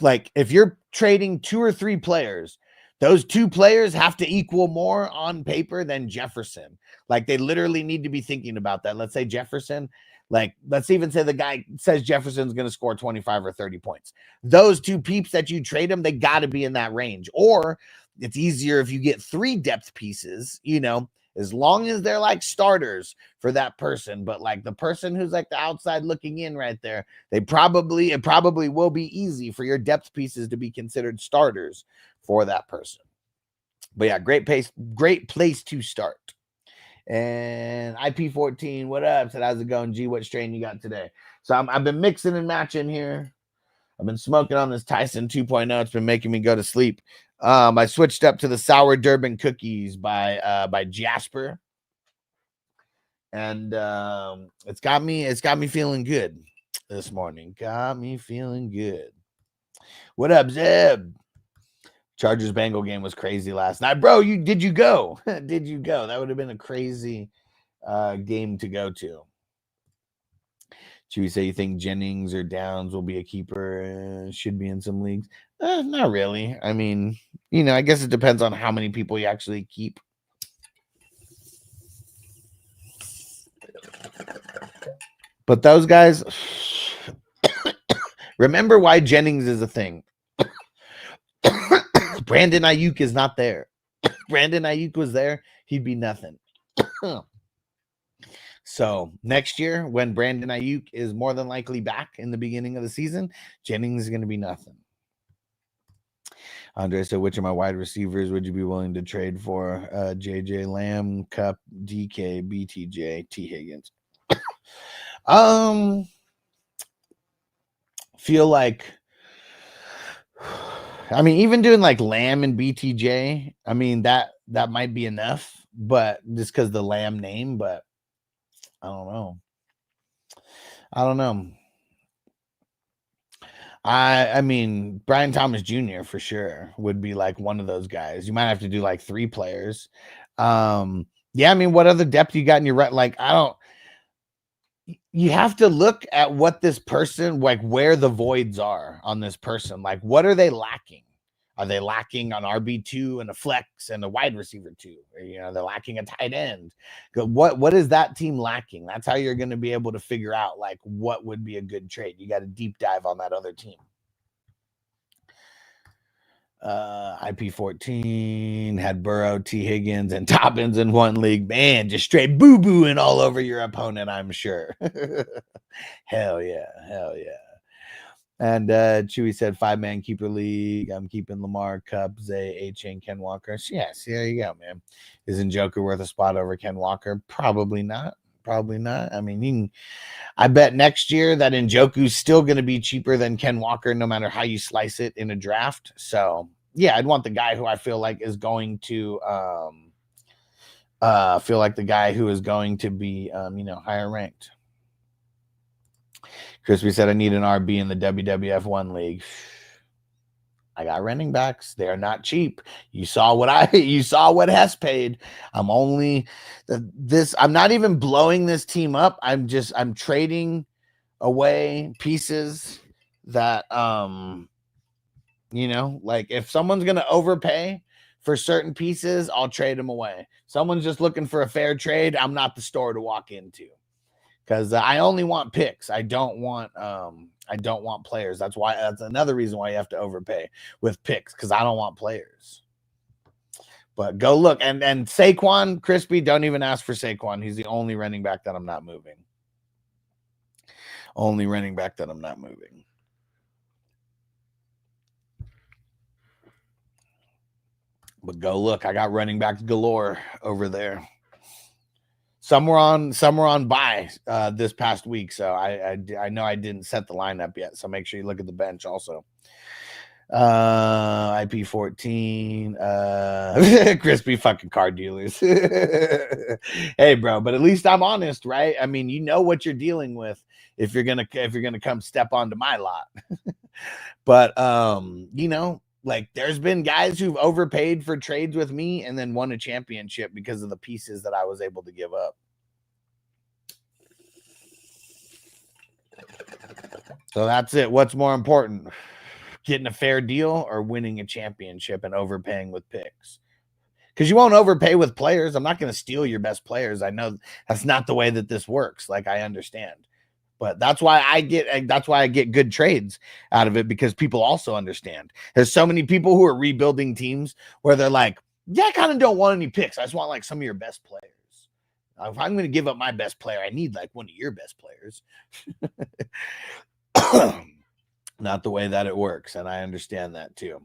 like if you're trading 2 or 3 players, those 2 players have to equal more on paper than Jefferson. Like they literally need to be thinking about that. Let's say Jefferson, like let's even say the guy says Jefferson's going to score 25 or 30 points. Those 2 peeps that you trade them, they got to be in that range. Or it's easier if you get 3 depth pieces, you know, as long as they're like starters for that person. But like the person who's like the outside looking in right there, it probably will be easy for your depth pieces to be considered starters for that person. But yeah, great place to start. And IP14, what up? Said, how's it going? G, what strain you got today? So I've been mixing and matching here. I've been smoking on this Tyson 2.0. It's been making me go to sleep. I switched up to the sour Durban cookies by Jasper, and it's got me feeling good this morning. Got me feeling good. What up, Zeb? Chargers Bengal game was crazy last night, bro. Did you go? Did you go? That would have been a crazy game to go to. Should we say you think Jennings or Downs will be a keeper? Should be in some leagues. Not really. I mean, you know, I guess it depends on how many people you actually keep. But those guys, remember why Jennings is a thing. Brandon Ayuk is not there. Brandon Ayuk was there, he'd be nothing. So next year, when Brandon Ayuk is more than likely back in the beginning of the season, Jennings is going to be nothing. Andre said, which of my wide receivers would you be willing to trade for? JJ Lamb, Cup, DK, BTJ, T Higgins. Feel like, I mean, even doing like Lamb and BTJ, I mean, that might be enough, but just because the Lamb name, but I don't know. I mean, Brian Thomas Jr. for sure would be like one of those guys. You might have to do like 3 players. Yeah, I mean, what other depth you got in your right? Like, you have to look at what this person, like where the voids are on this person. Like, what are they lacking? Are they lacking on RB2 and a flex and a wide receiver 2? Or, you know, they're lacking a tight end. What is that team lacking? That's how you're going to be able to figure out like what would be a good trade. You got to deep dive on that other team. IP14 had Burrow, T Higgins, and Dobbins in one league. Man, just straight boo-booing all over your opponent, I'm sure. Hell yeah. And Chewy said 5-man keeper league. I'm keeping Lamar, Cup, Zay, A-Chain, Ken Walker. Yes, there you go, man. Is Njoku worth a spot over Ken Walker? Probably not. I mean, I bet next year that Njoku's still going to be cheaper than Ken Walker, no matter how you slice it in a draft. So yeah, I'd want the guy who I feel like is going to be higher ranked. Crispy said, I need an RB in the WWF 1 league. I got running backs. They are not cheap. You saw what Hess paid. I'm not even blowing this team up. I'm trading away pieces that, like if someone's going to overpay for certain pieces, I'll trade them away. Someone's just looking for a fair trade. I'm not the store to walk into. Because I only want picks. I don't want players. That's another reason why you have to overpay with picks, because I don't want players. But go look. And Saquon, Crispy, don't even ask for Saquon. He's the only running back that I'm not moving. But go look. I got running backs galore over there. Some were on bye this past week, so I know I didn't set the lineup yet. So make sure you look at the bench also. IP14, crispy fucking car dealers. Hey, bro, but at least I'm honest, right? I mean, you know what you're dealing with if you're gonna come step onto my lot. But like there's been guys who've overpaid for trades with me and then won a championship because of the pieces that I was able to give up. So that's it. What's more important, getting a fair deal or winning a championship and overpaying with picks? Because you won't overpay with players. I'm not going to steal your best players. I know that's not the way that this works. Like, I understand. But that's why I get good trades out of it, because people also understand. There's so many people who are rebuilding teams where they're like, yeah, I kind of don't want any picks. I just want like some of your best players. If I'm going to give up my best player, I need like one of your best players. Not the way that it works. And I understand that too.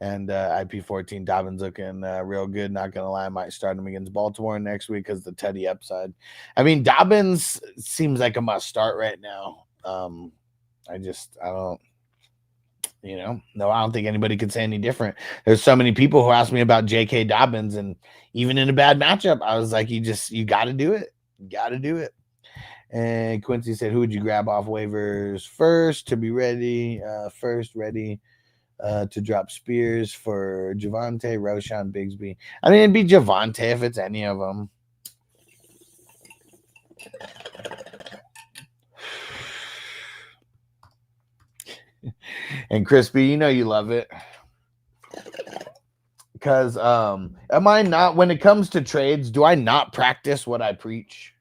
And IP14, Dobbins looking real good. Not going to lie, I might start him against Baltimore next week because the Teddy upside. I mean, Dobbins seems like a must start right now. I don't, no, I don't think anybody could say any different. There's so many people who ask me about J.K. Dobbins, and even in a bad matchup, I was like, you got to do it. You got to do it. And Quincy said, who would you grab off waivers first to be ready? To drop Spears for Javonte, Roshan, Bigsby. I mean, it'd be Javonte if it's any of them. And Crispy, you love it. Because am I not, when it comes to trades, do I not practice what I preach?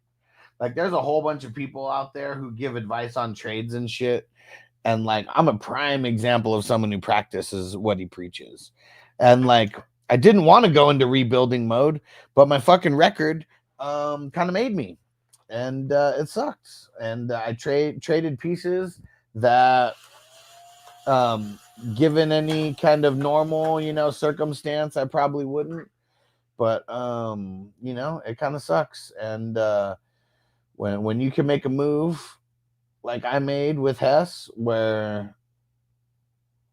Like, there's a whole bunch of people out there who give advice on trades and shit. And like, I'm a prime example of someone who practices what he preaches. And like, I didn't want to go into rebuilding mode, but my fucking record kind of made me. And it sucks. And I traded pieces that given any kind of normal, circumstance, I probably wouldn't. But it kind of sucks. And when you can make a move like I made with Hess, where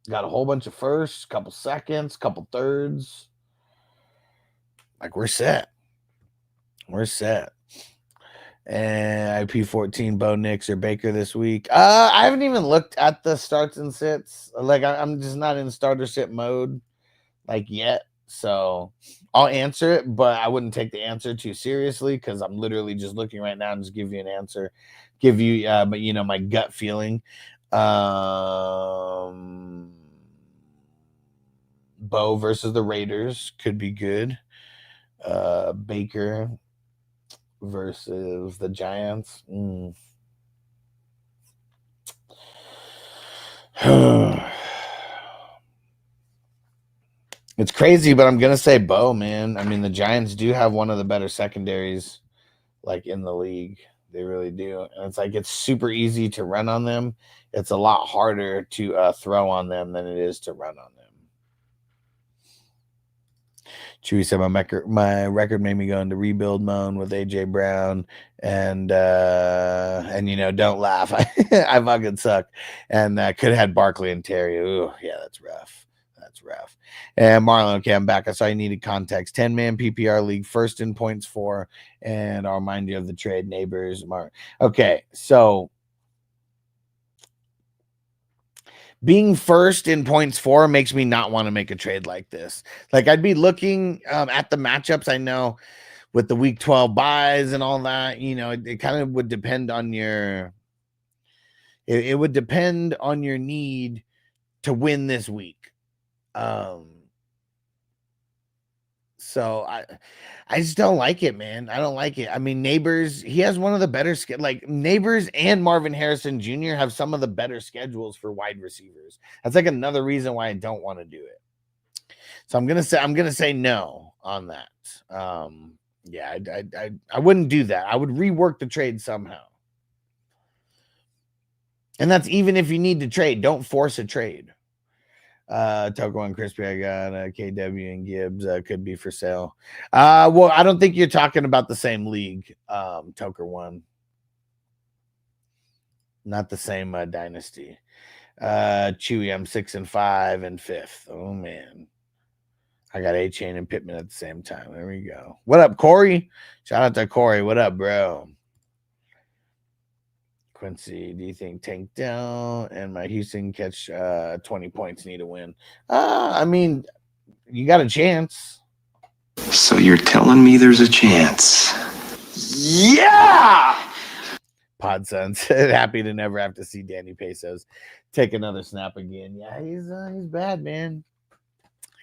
got a whole bunch of firsts, couple seconds, couple thirds, like we're set. We're set. And IP14, Bo Nix or Baker this week. I haven't even looked at the starts and sits. Like I'm just not in starter sit mode like yet. So I'll answer it, but I wouldn't take the answer too seriously because I'm literally just looking right now and just give you an answer. Give you but my gut feeling. Bo versus the Raiders could be good. Baker versus the Giants. It's crazy, but I'm gonna say Bo, man. I mean, the Giants do have one of the better secondaries, like in the league. They really do, and it's like it's super easy to run on them. It's a lot harder to throw on them than it is to run on them. Chewy said my record made me go into rebuild mode with AJ Brown and don't laugh. I fucking suck. And could have had Barkley and Terry. Ooh, yeah, that's rough. That's rough. And Marlon, okay, I'm back. I saw you needed context. 10-man PPR league, first in points for, and I'll remind you of the trade neighbors. Okay, so being first in points for makes me not want to make a trade like this. Like I'd be looking at the matchups. I know with the week 12 buys and all that, it kind of would depend on it would depend on your need to win this week. So I just don't like it, man. I don't like it. I mean, Neighbors, he has one of the better like Neighbors and Marvin Harrison Jr. have some of the better schedules for wide receivers. That's like another reason why I don't want to do it. So I'm gonna say no on that. Yeah, I wouldn't do that. I would rework the trade somehow. And that's even if you need to trade. Don't force a trade. Toker One Crispy, I got KW and Gibbs could be for sale. Well, I don't think you're talking about the same league, Toker One. Not the same dynasty. Chewy, I'm 6 and 5 and 5th. Oh man. I got A-Chain and Pittman at the same time. There we go. What up, Corey? Shout out to Corey. What up, bro? Quincy, do you think Tank down and my Houston catch 20 points need a win? I mean, you got a chance.
So you're telling me there's a chance?
Yeah! Podson said, happy to never have to see Danny Pesos take another snap again. Yeah, he's bad, man.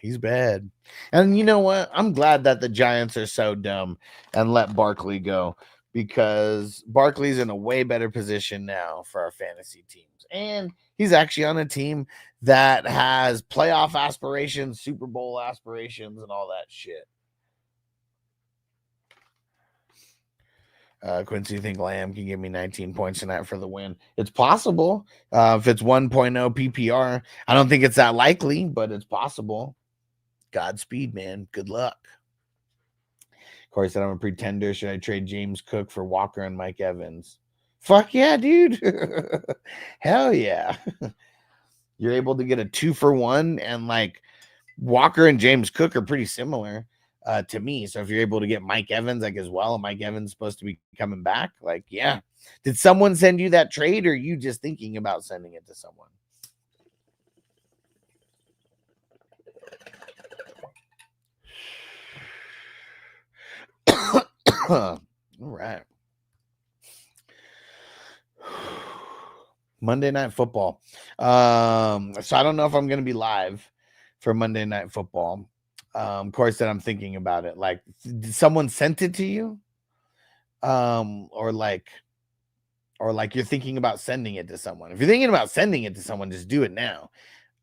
He's bad. And you know what? I'm glad that the Giants are so dumb and let Barkley go, because Barkley's in a way better position now for our fantasy teams. And he's actually on a team that has playoff aspirations, Super Bowl aspirations, and all that shit. Quincy, you think Lamb can give me 19 points tonight for the win? It's possible. If it's 1.0 PPR, I don't think it's that likely, but it's possible. Godspeed, man. Good luck. Corey said, I'm a pretender. Should I trade James Cook for Walker and Mike Evans? Fuck yeah, dude. Hell yeah. You're able to get a 2-for-1, and like Walker and James Cook are pretty similar to me. So if you're able to get Mike Evans like as well, and Mike Evans is supposed to be coming back, like, yeah. Did someone send you that trade, or are you just thinking about sending it to someone? All right. Monday Night Football. So I don't know if I'm going to be live for Monday Night Football. Corey said, I'm thinking about it. Like, did someone sent it to you? Or like you're thinking about sending it to someone. If you're thinking about sending it to someone, just do it now.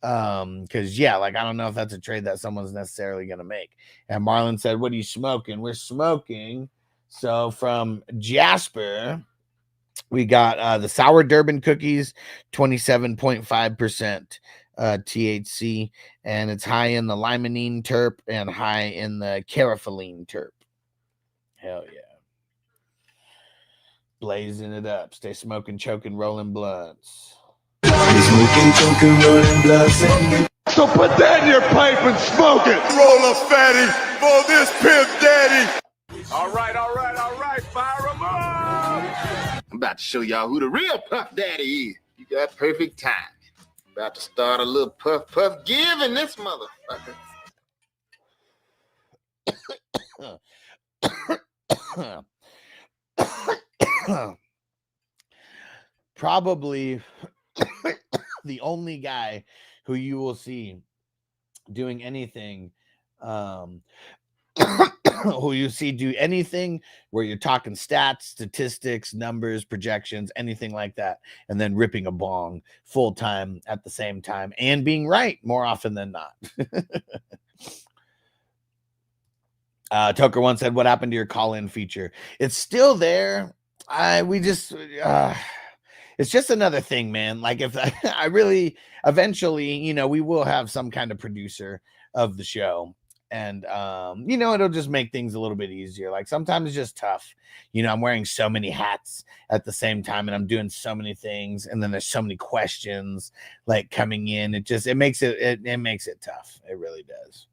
Because yeah, like I don't know if that's a trade that someone's necessarily going to make. And Marlon said, what are you smoking? We're smoking. So from Jasper, we got the sour Durban cookies, 27.5%. THC, and it's high in the limonene terp and high in the caraphyllene terp. Hell yeah. Blazing it up. Stay smoking, choking, rolling blunts.
Smoking, choking, rolling blunts.
So put that in your pipe and smoke it. Roll a fatty for this pimp daddy.
All right, fire 'em up!
I'm about to show y'all who the real Puff Daddy is. You got perfect time. About to start a little puff give in this motherfucker.
Probably the only guy who you will see doing anything who you see do anything where you're talking stats, statistics, numbers, projections, anything like that, and then ripping a bong full time at the same time and being right more often than not. Tucker once said, what happened to your call-in feature? It's still there. It's just another thing, man. Like if I really eventually, you know, we will have some kind of producer of the show. And, you know, it'll just make things a little bit easier. Like sometimes it's just tough. You know, I'm wearing so many hats at the same time and I'm doing so many things. And then there's so many questions like coming in. It makes it tough. It really does.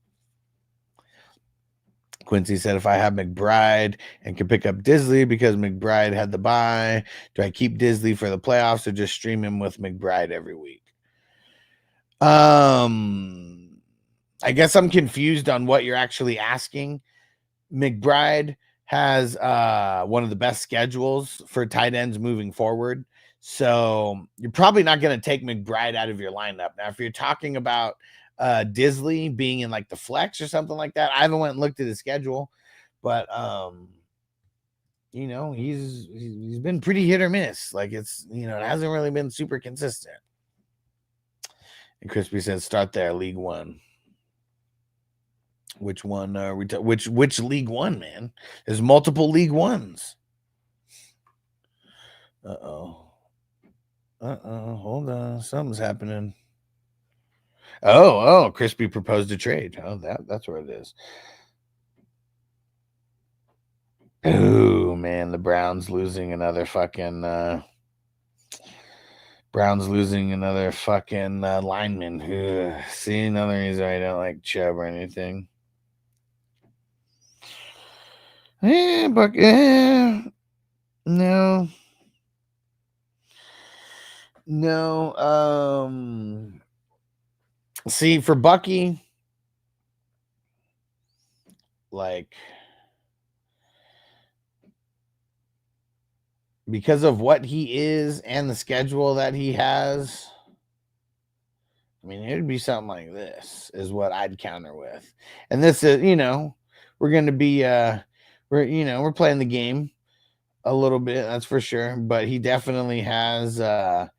Quincy said, if I have McBride and can pick up Disley because McBride had the bye, do I keep Disley for the playoffs or just stream him with McBride every week? I guess I'm confused on what you're actually asking. McBride has one of the best schedules for tight ends moving forward. So you're probably not going to take McBride out of your lineup. Now, if you're talking about Disley being in like the flex or something like that, I haven't went and looked at his schedule, but you know, he's been pretty hit or miss. Like it's, you know, it hasn't really been super consistent. And Crispy says, start there, League One. Which one are we? Which League One, man? There's multiple League Ones. Hold on, something's happening. Oh, Crispy proposed a trade. Oh, that's where it is. Oh man, the Browns losing another fucking lineman. Ugh. See, another reason I don't like Chubb or anything. No. See, for Bucky, like, because of what he is and the schedule that he has, I mean, it would be something like this is what I'd counter with. And this is, you know, we're going to be, we're playing the game a little bit, that's for sure. But he definitely has the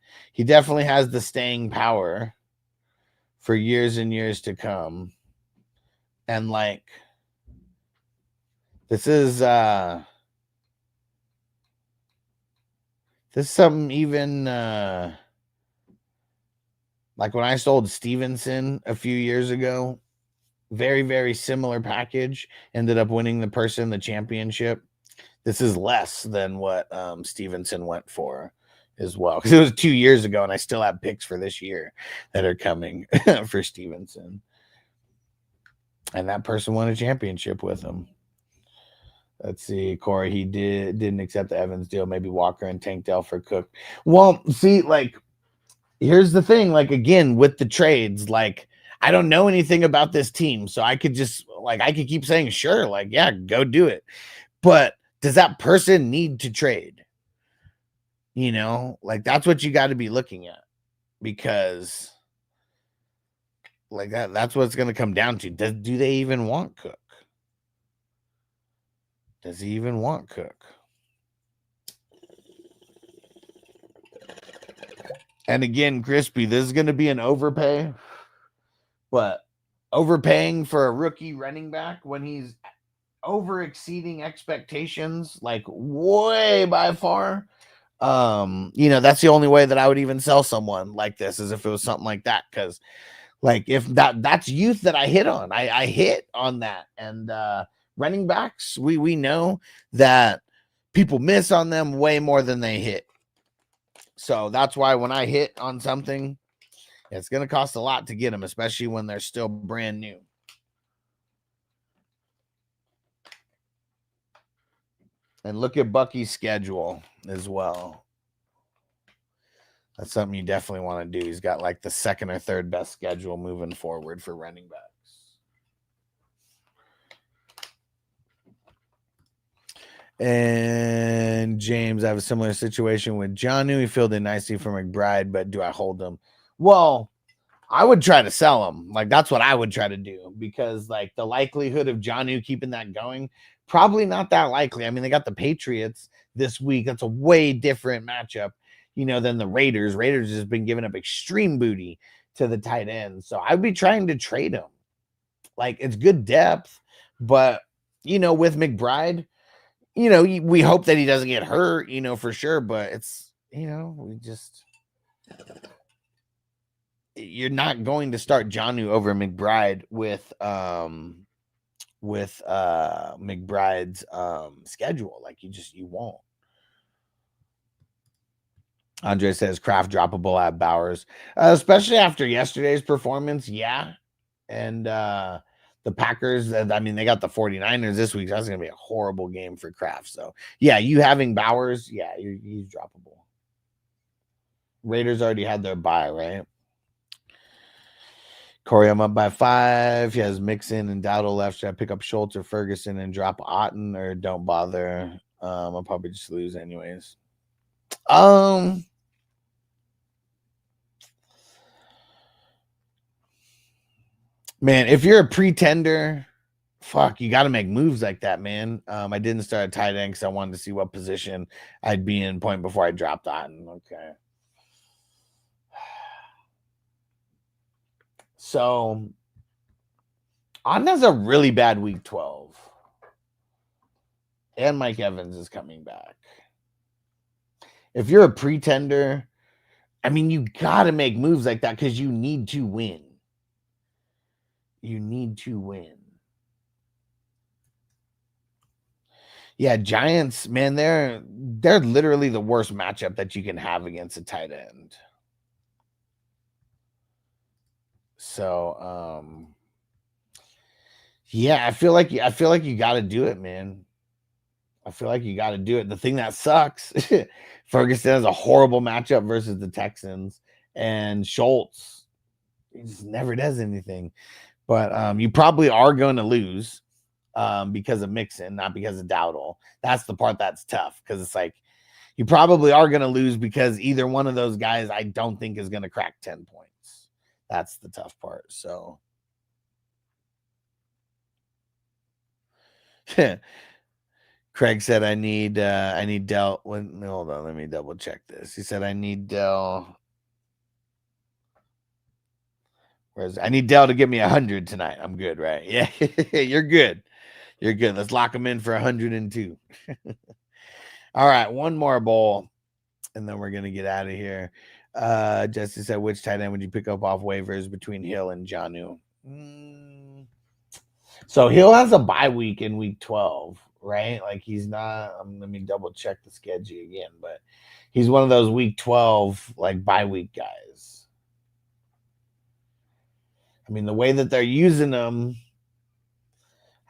staying power for years and years to come. And like, this is something even like when I sold Stevenson a few years ago, very, very similar package, ended up winning the championship. This is less than what Stevenson went for as well, because it was 2 years ago and I still have picks for this year that are coming for Stevenson, and that person won a championship with him. Let's see, Corey, he didn't accept the Evans deal. Maybe Walker and Tank Dell for Cook. Well, see, like, here's the thing, like, again, with the trades, like, I don't know anything about this team, so I could just, like, I could keep saying, sure, like, yeah, go do it. But does that person need to trade? You know, like, that's what you got to be looking at, because like that's what it's going to come down to. Do they even want Cook? Does he even want Cook? And again, Crispy, this is going to be an overpay, but overpaying for a rookie running back when he's over exceeding expectations, like way by far, That's the only way that I would even sell someone like this, is if it was something like that. Because like if that's youth that I hit on, I hit on that. And running backs, we know that people miss on them way more than they hit. So that's why when I hit on something, it's going to cost a lot to get them, especially when they're still brand new. And look at Bucky's schedule as well. That's something you definitely want to do. He's got like the second or third best schedule moving forward for running backs. And James, I have a similar situation with Jonnu. He filled in nicely for McBride, but do I hold him? Well, I would try to sell him. Like, that's what I would try to do, because like the likelihood of Jonnu keeping that going, probably not that likely. I mean, they got the Patriots this week. That's a way different matchup, than the Raiders. Raiders has been giving up extreme booty to the tight end. So I'd be trying to trade him. Like, it's good depth, but with McBride, we hope that he doesn't get hurt, for sure. But it's, you're not going to start Jonnu over McBride with McBride's schedule. Like, you won't. Andre says Kraft droppable at Bowers, especially after yesterday's performance. Yeah. And the Packers, I mean, they got the 49ers this week. So that's going to be a horrible game for Kraft. So, yeah, you having Bowers, yeah, he's droppable. Raiders already had their bye, right? Corey, I'm up by 5. He has Mixon and Dowdle left. Should I pick up Schultz or Ferguson and drop Otten, or don't bother? I'll probably just lose anyways. Man, if you're a pretender, fuck, you got to make moves like that, man. I didn't start a tight end because I wanted to see what position I'd be in point before I dropped Otten. Okay. So, Otten has a really bad week 12. And Mike Evans is coming back. If you're a pretender, I mean, you got to make moves like that because you need to win. You need to win. Yeah, Giants, man, they're literally the worst matchup that you can have against a tight end. So, yeah, I feel like you got to do it, man. I feel like you got to do it. The thing that sucks, Ferguson has a horrible matchup versus the Texans, and Schultz, he just never does anything. But you probably are going to lose because of Mixon, not because of Dowdle. That's the part that's tough, because it's like you probably are going to lose because either one of those guys I don't think is going to crack 10 points. That's the tough part. So Craig said I need Dell. Hold on, let me double check this. He said I need Dell. I need Dell to give me 100 tonight. I'm good, right? Yeah, you're good. You're good. Let's lock him in for 102. All right, one more bowl, and then we're gonna get out of here. Jesse said, which tight end would you pick up off waivers between Hill and Jonnu? So Hill has a bye week in week 12, right? Like, he's not. Let me double check the schedule again, but he's one of those week 12 like bye week guys. I mean, the way that they're using them,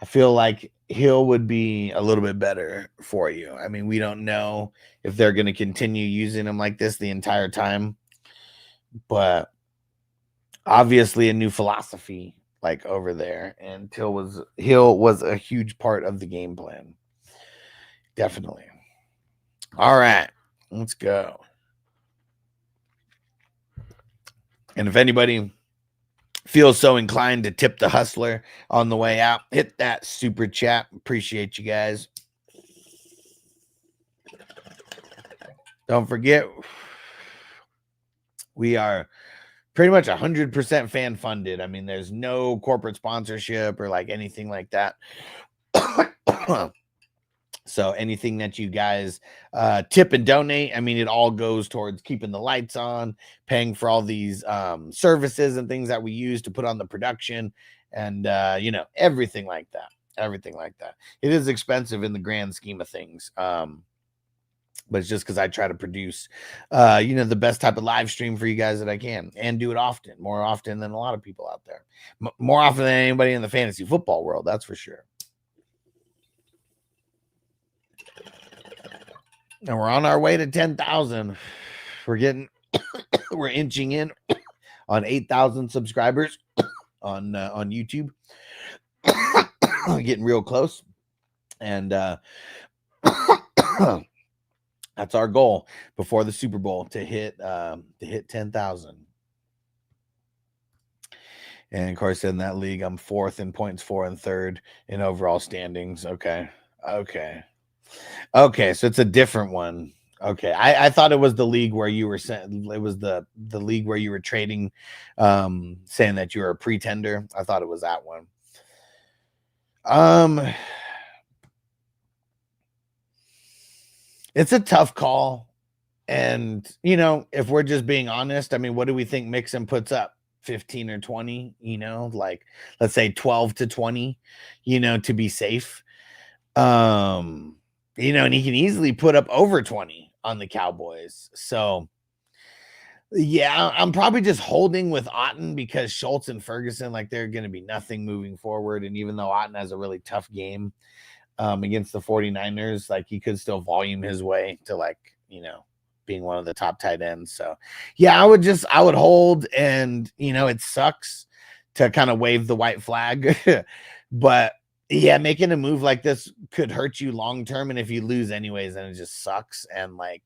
I feel like Hill would be a little bit better for you. I mean, we don't know if they're going to continue using him like this the entire time, but obviously a new philosophy like over there, and Hill was a huge part of the game plan. Definitely. All right, let's go. And if anybody feels so inclined to tip the hustler on the way out, hit that super chat. Appreciate you guys. Don't forget, we are pretty much 100% fan funded. I mean, there's no corporate sponsorship or like anything like that. So anything that you guys tip and donate, I mean, it all goes towards keeping the lights on, paying for all these services and things that we use to put on the production, and you know, everything like that. Everything like that. It is expensive in the grand scheme of things. But it's just because I try to produce, you know, the best type of live stream for you guys that I can, and do it often, more often than a lot of people out there, more often than anybody in the fantasy football world. That's for sure. And we're on our way to 10,000. We're getting, we're inching in on 8,000 subscribers on YouTube. Getting real close, and that's our goal before the Super Bowl, to hit 10,000. And of course, in that league, I'm 4th in points, 4 and 3rd in overall standings. Okay. So it's a different one. Okay, I thought it was the league where you were saying, it was the league where you were trading, saying that you were a pretender. I thought it was that one. It's a tough call. And, you know, if we're just being honest, I mean, what do we think Mixon puts up? 15 or 20, you know, like let's say 12 to 20, you know, to be safe. You know, and he can easily put up over 20 on the Cowboys. So yeah, I'm probably just holding with Otten because Schultz and Ferguson, like, they're going to be nothing moving forward. And even though Otten has a really tough game against the 49ers, like, he could still volume his way to, like, you know, being one of the top tight ends. So yeah, I would hold, and, you know, it sucks to kind of wave the white flag, but yeah, making a move like this could hurt you long term. And if you lose anyways, then it just sucks. And, like,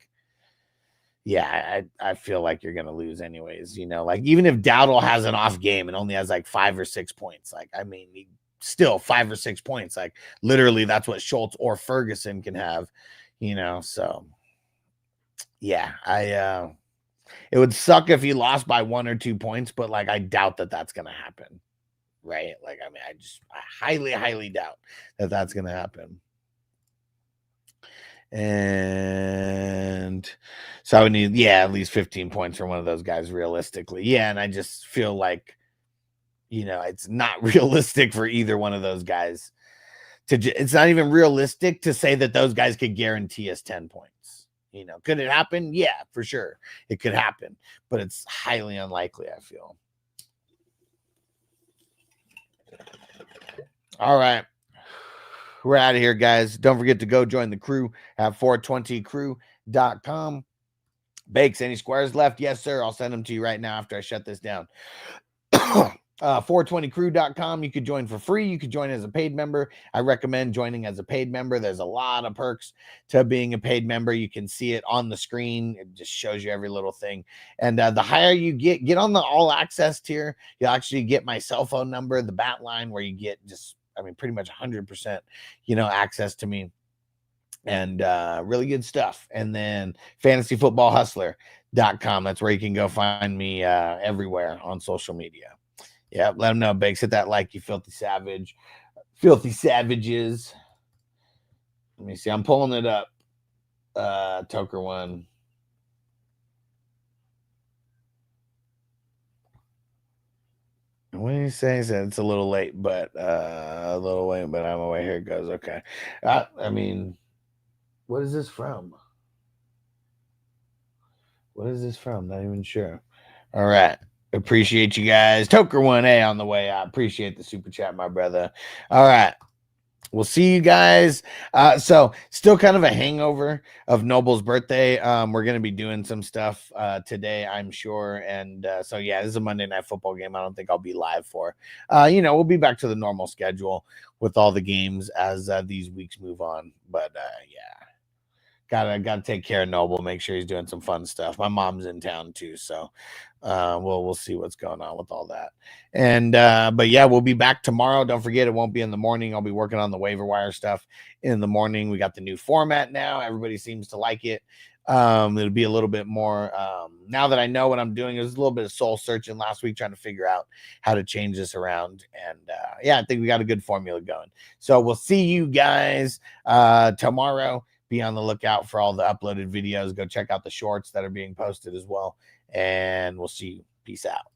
yeah, I feel like you're going to lose anyways, you know, like, even if Dowdle has an off game and only has like 5 or 6 points, like, I mean, still 5 or 6 points, like, literally that's what Schultz or Ferguson can have, you know. So yeah, it would suck if he lost by 1 or 2 points, but, like, I doubt that that's going to happen. Right. Like, I mean, I highly doubt that that's going to happen. And so I would need, at least 15 points from one of those guys realistically. Yeah. And I just feel like, you know, it's not realistic for either one of those guys it's not even realistic to say that those guys could guarantee us 10 points. You know, could it happen? Yeah, for sure. It could happen, but it's highly unlikely, I feel. All right. We're out of here, guys. Don't forget to go join the crew at 420crew.com. Bakes, any squares left? Yes, sir. I'll send them to you right now after I shut this down. 420crew.com. You could join for free. You could join as a paid member. I recommend joining as a paid member. There's a lot of perks to being a paid member. You can see it on the screen. It just shows you every little thing. And the higher you get on the all access tier, you'll actually get my cell phone number, the bat line, where you get just, I mean, pretty much 100%, you know, access to me, and really good stuff. And then fantasyfootballhustler.com. That's where you can go find me everywhere on social media. Yeah, let them know, Bakes. Hit that like, you filthy savage. Filthy savages. Let me see. I'm pulling it up. Toker one. What did he say? He said it's a little late, but I'm away. Here it goes. Okay. I mean, what is this from? What is this from? Not even sure. All right. Appreciate you guys. Toker 1A on the way. I appreciate the super chat, my brother. All right. We'll see you guys. So still kind of a hangover of Noble's birthday. We're going to be doing some stuff today, I'm sure. And so, yeah, this is a Monday Night Football game I don't think I'll be live for. You know, we'll be back to the normal schedule with all the games as these weeks move on. But, yeah, gotta take care of Noble, make sure he's doing some fun stuff. My mom's in town, too, so we'll see what's going on with all that. And but yeah, we'll be back tomorrow. Don't forget, it won't be in the morning. I'll be working on the waiver wire stuff in the morning. We got the new format now. Everybody seems to like it. It'll be a little bit more now that I know what I'm doing. It was a little bit of soul searching last week, trying to figure out how to change this around. And yeah, I think we got a good formula going. So we'll see you guys tomorrow. Be on the lookout for all the uploaded videos. Go check out the shorts that are being posted as well. And we'll see you. Peace out.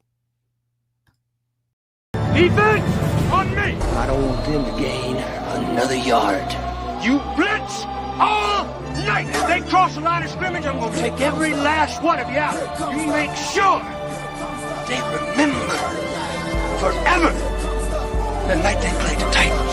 Defense on me.
I don't want them to gain another yard.
You blitz all night. If they cross the line of scrimmage, I'm going to take every last one of you out. You make sure they remember forever the night they played the Titans.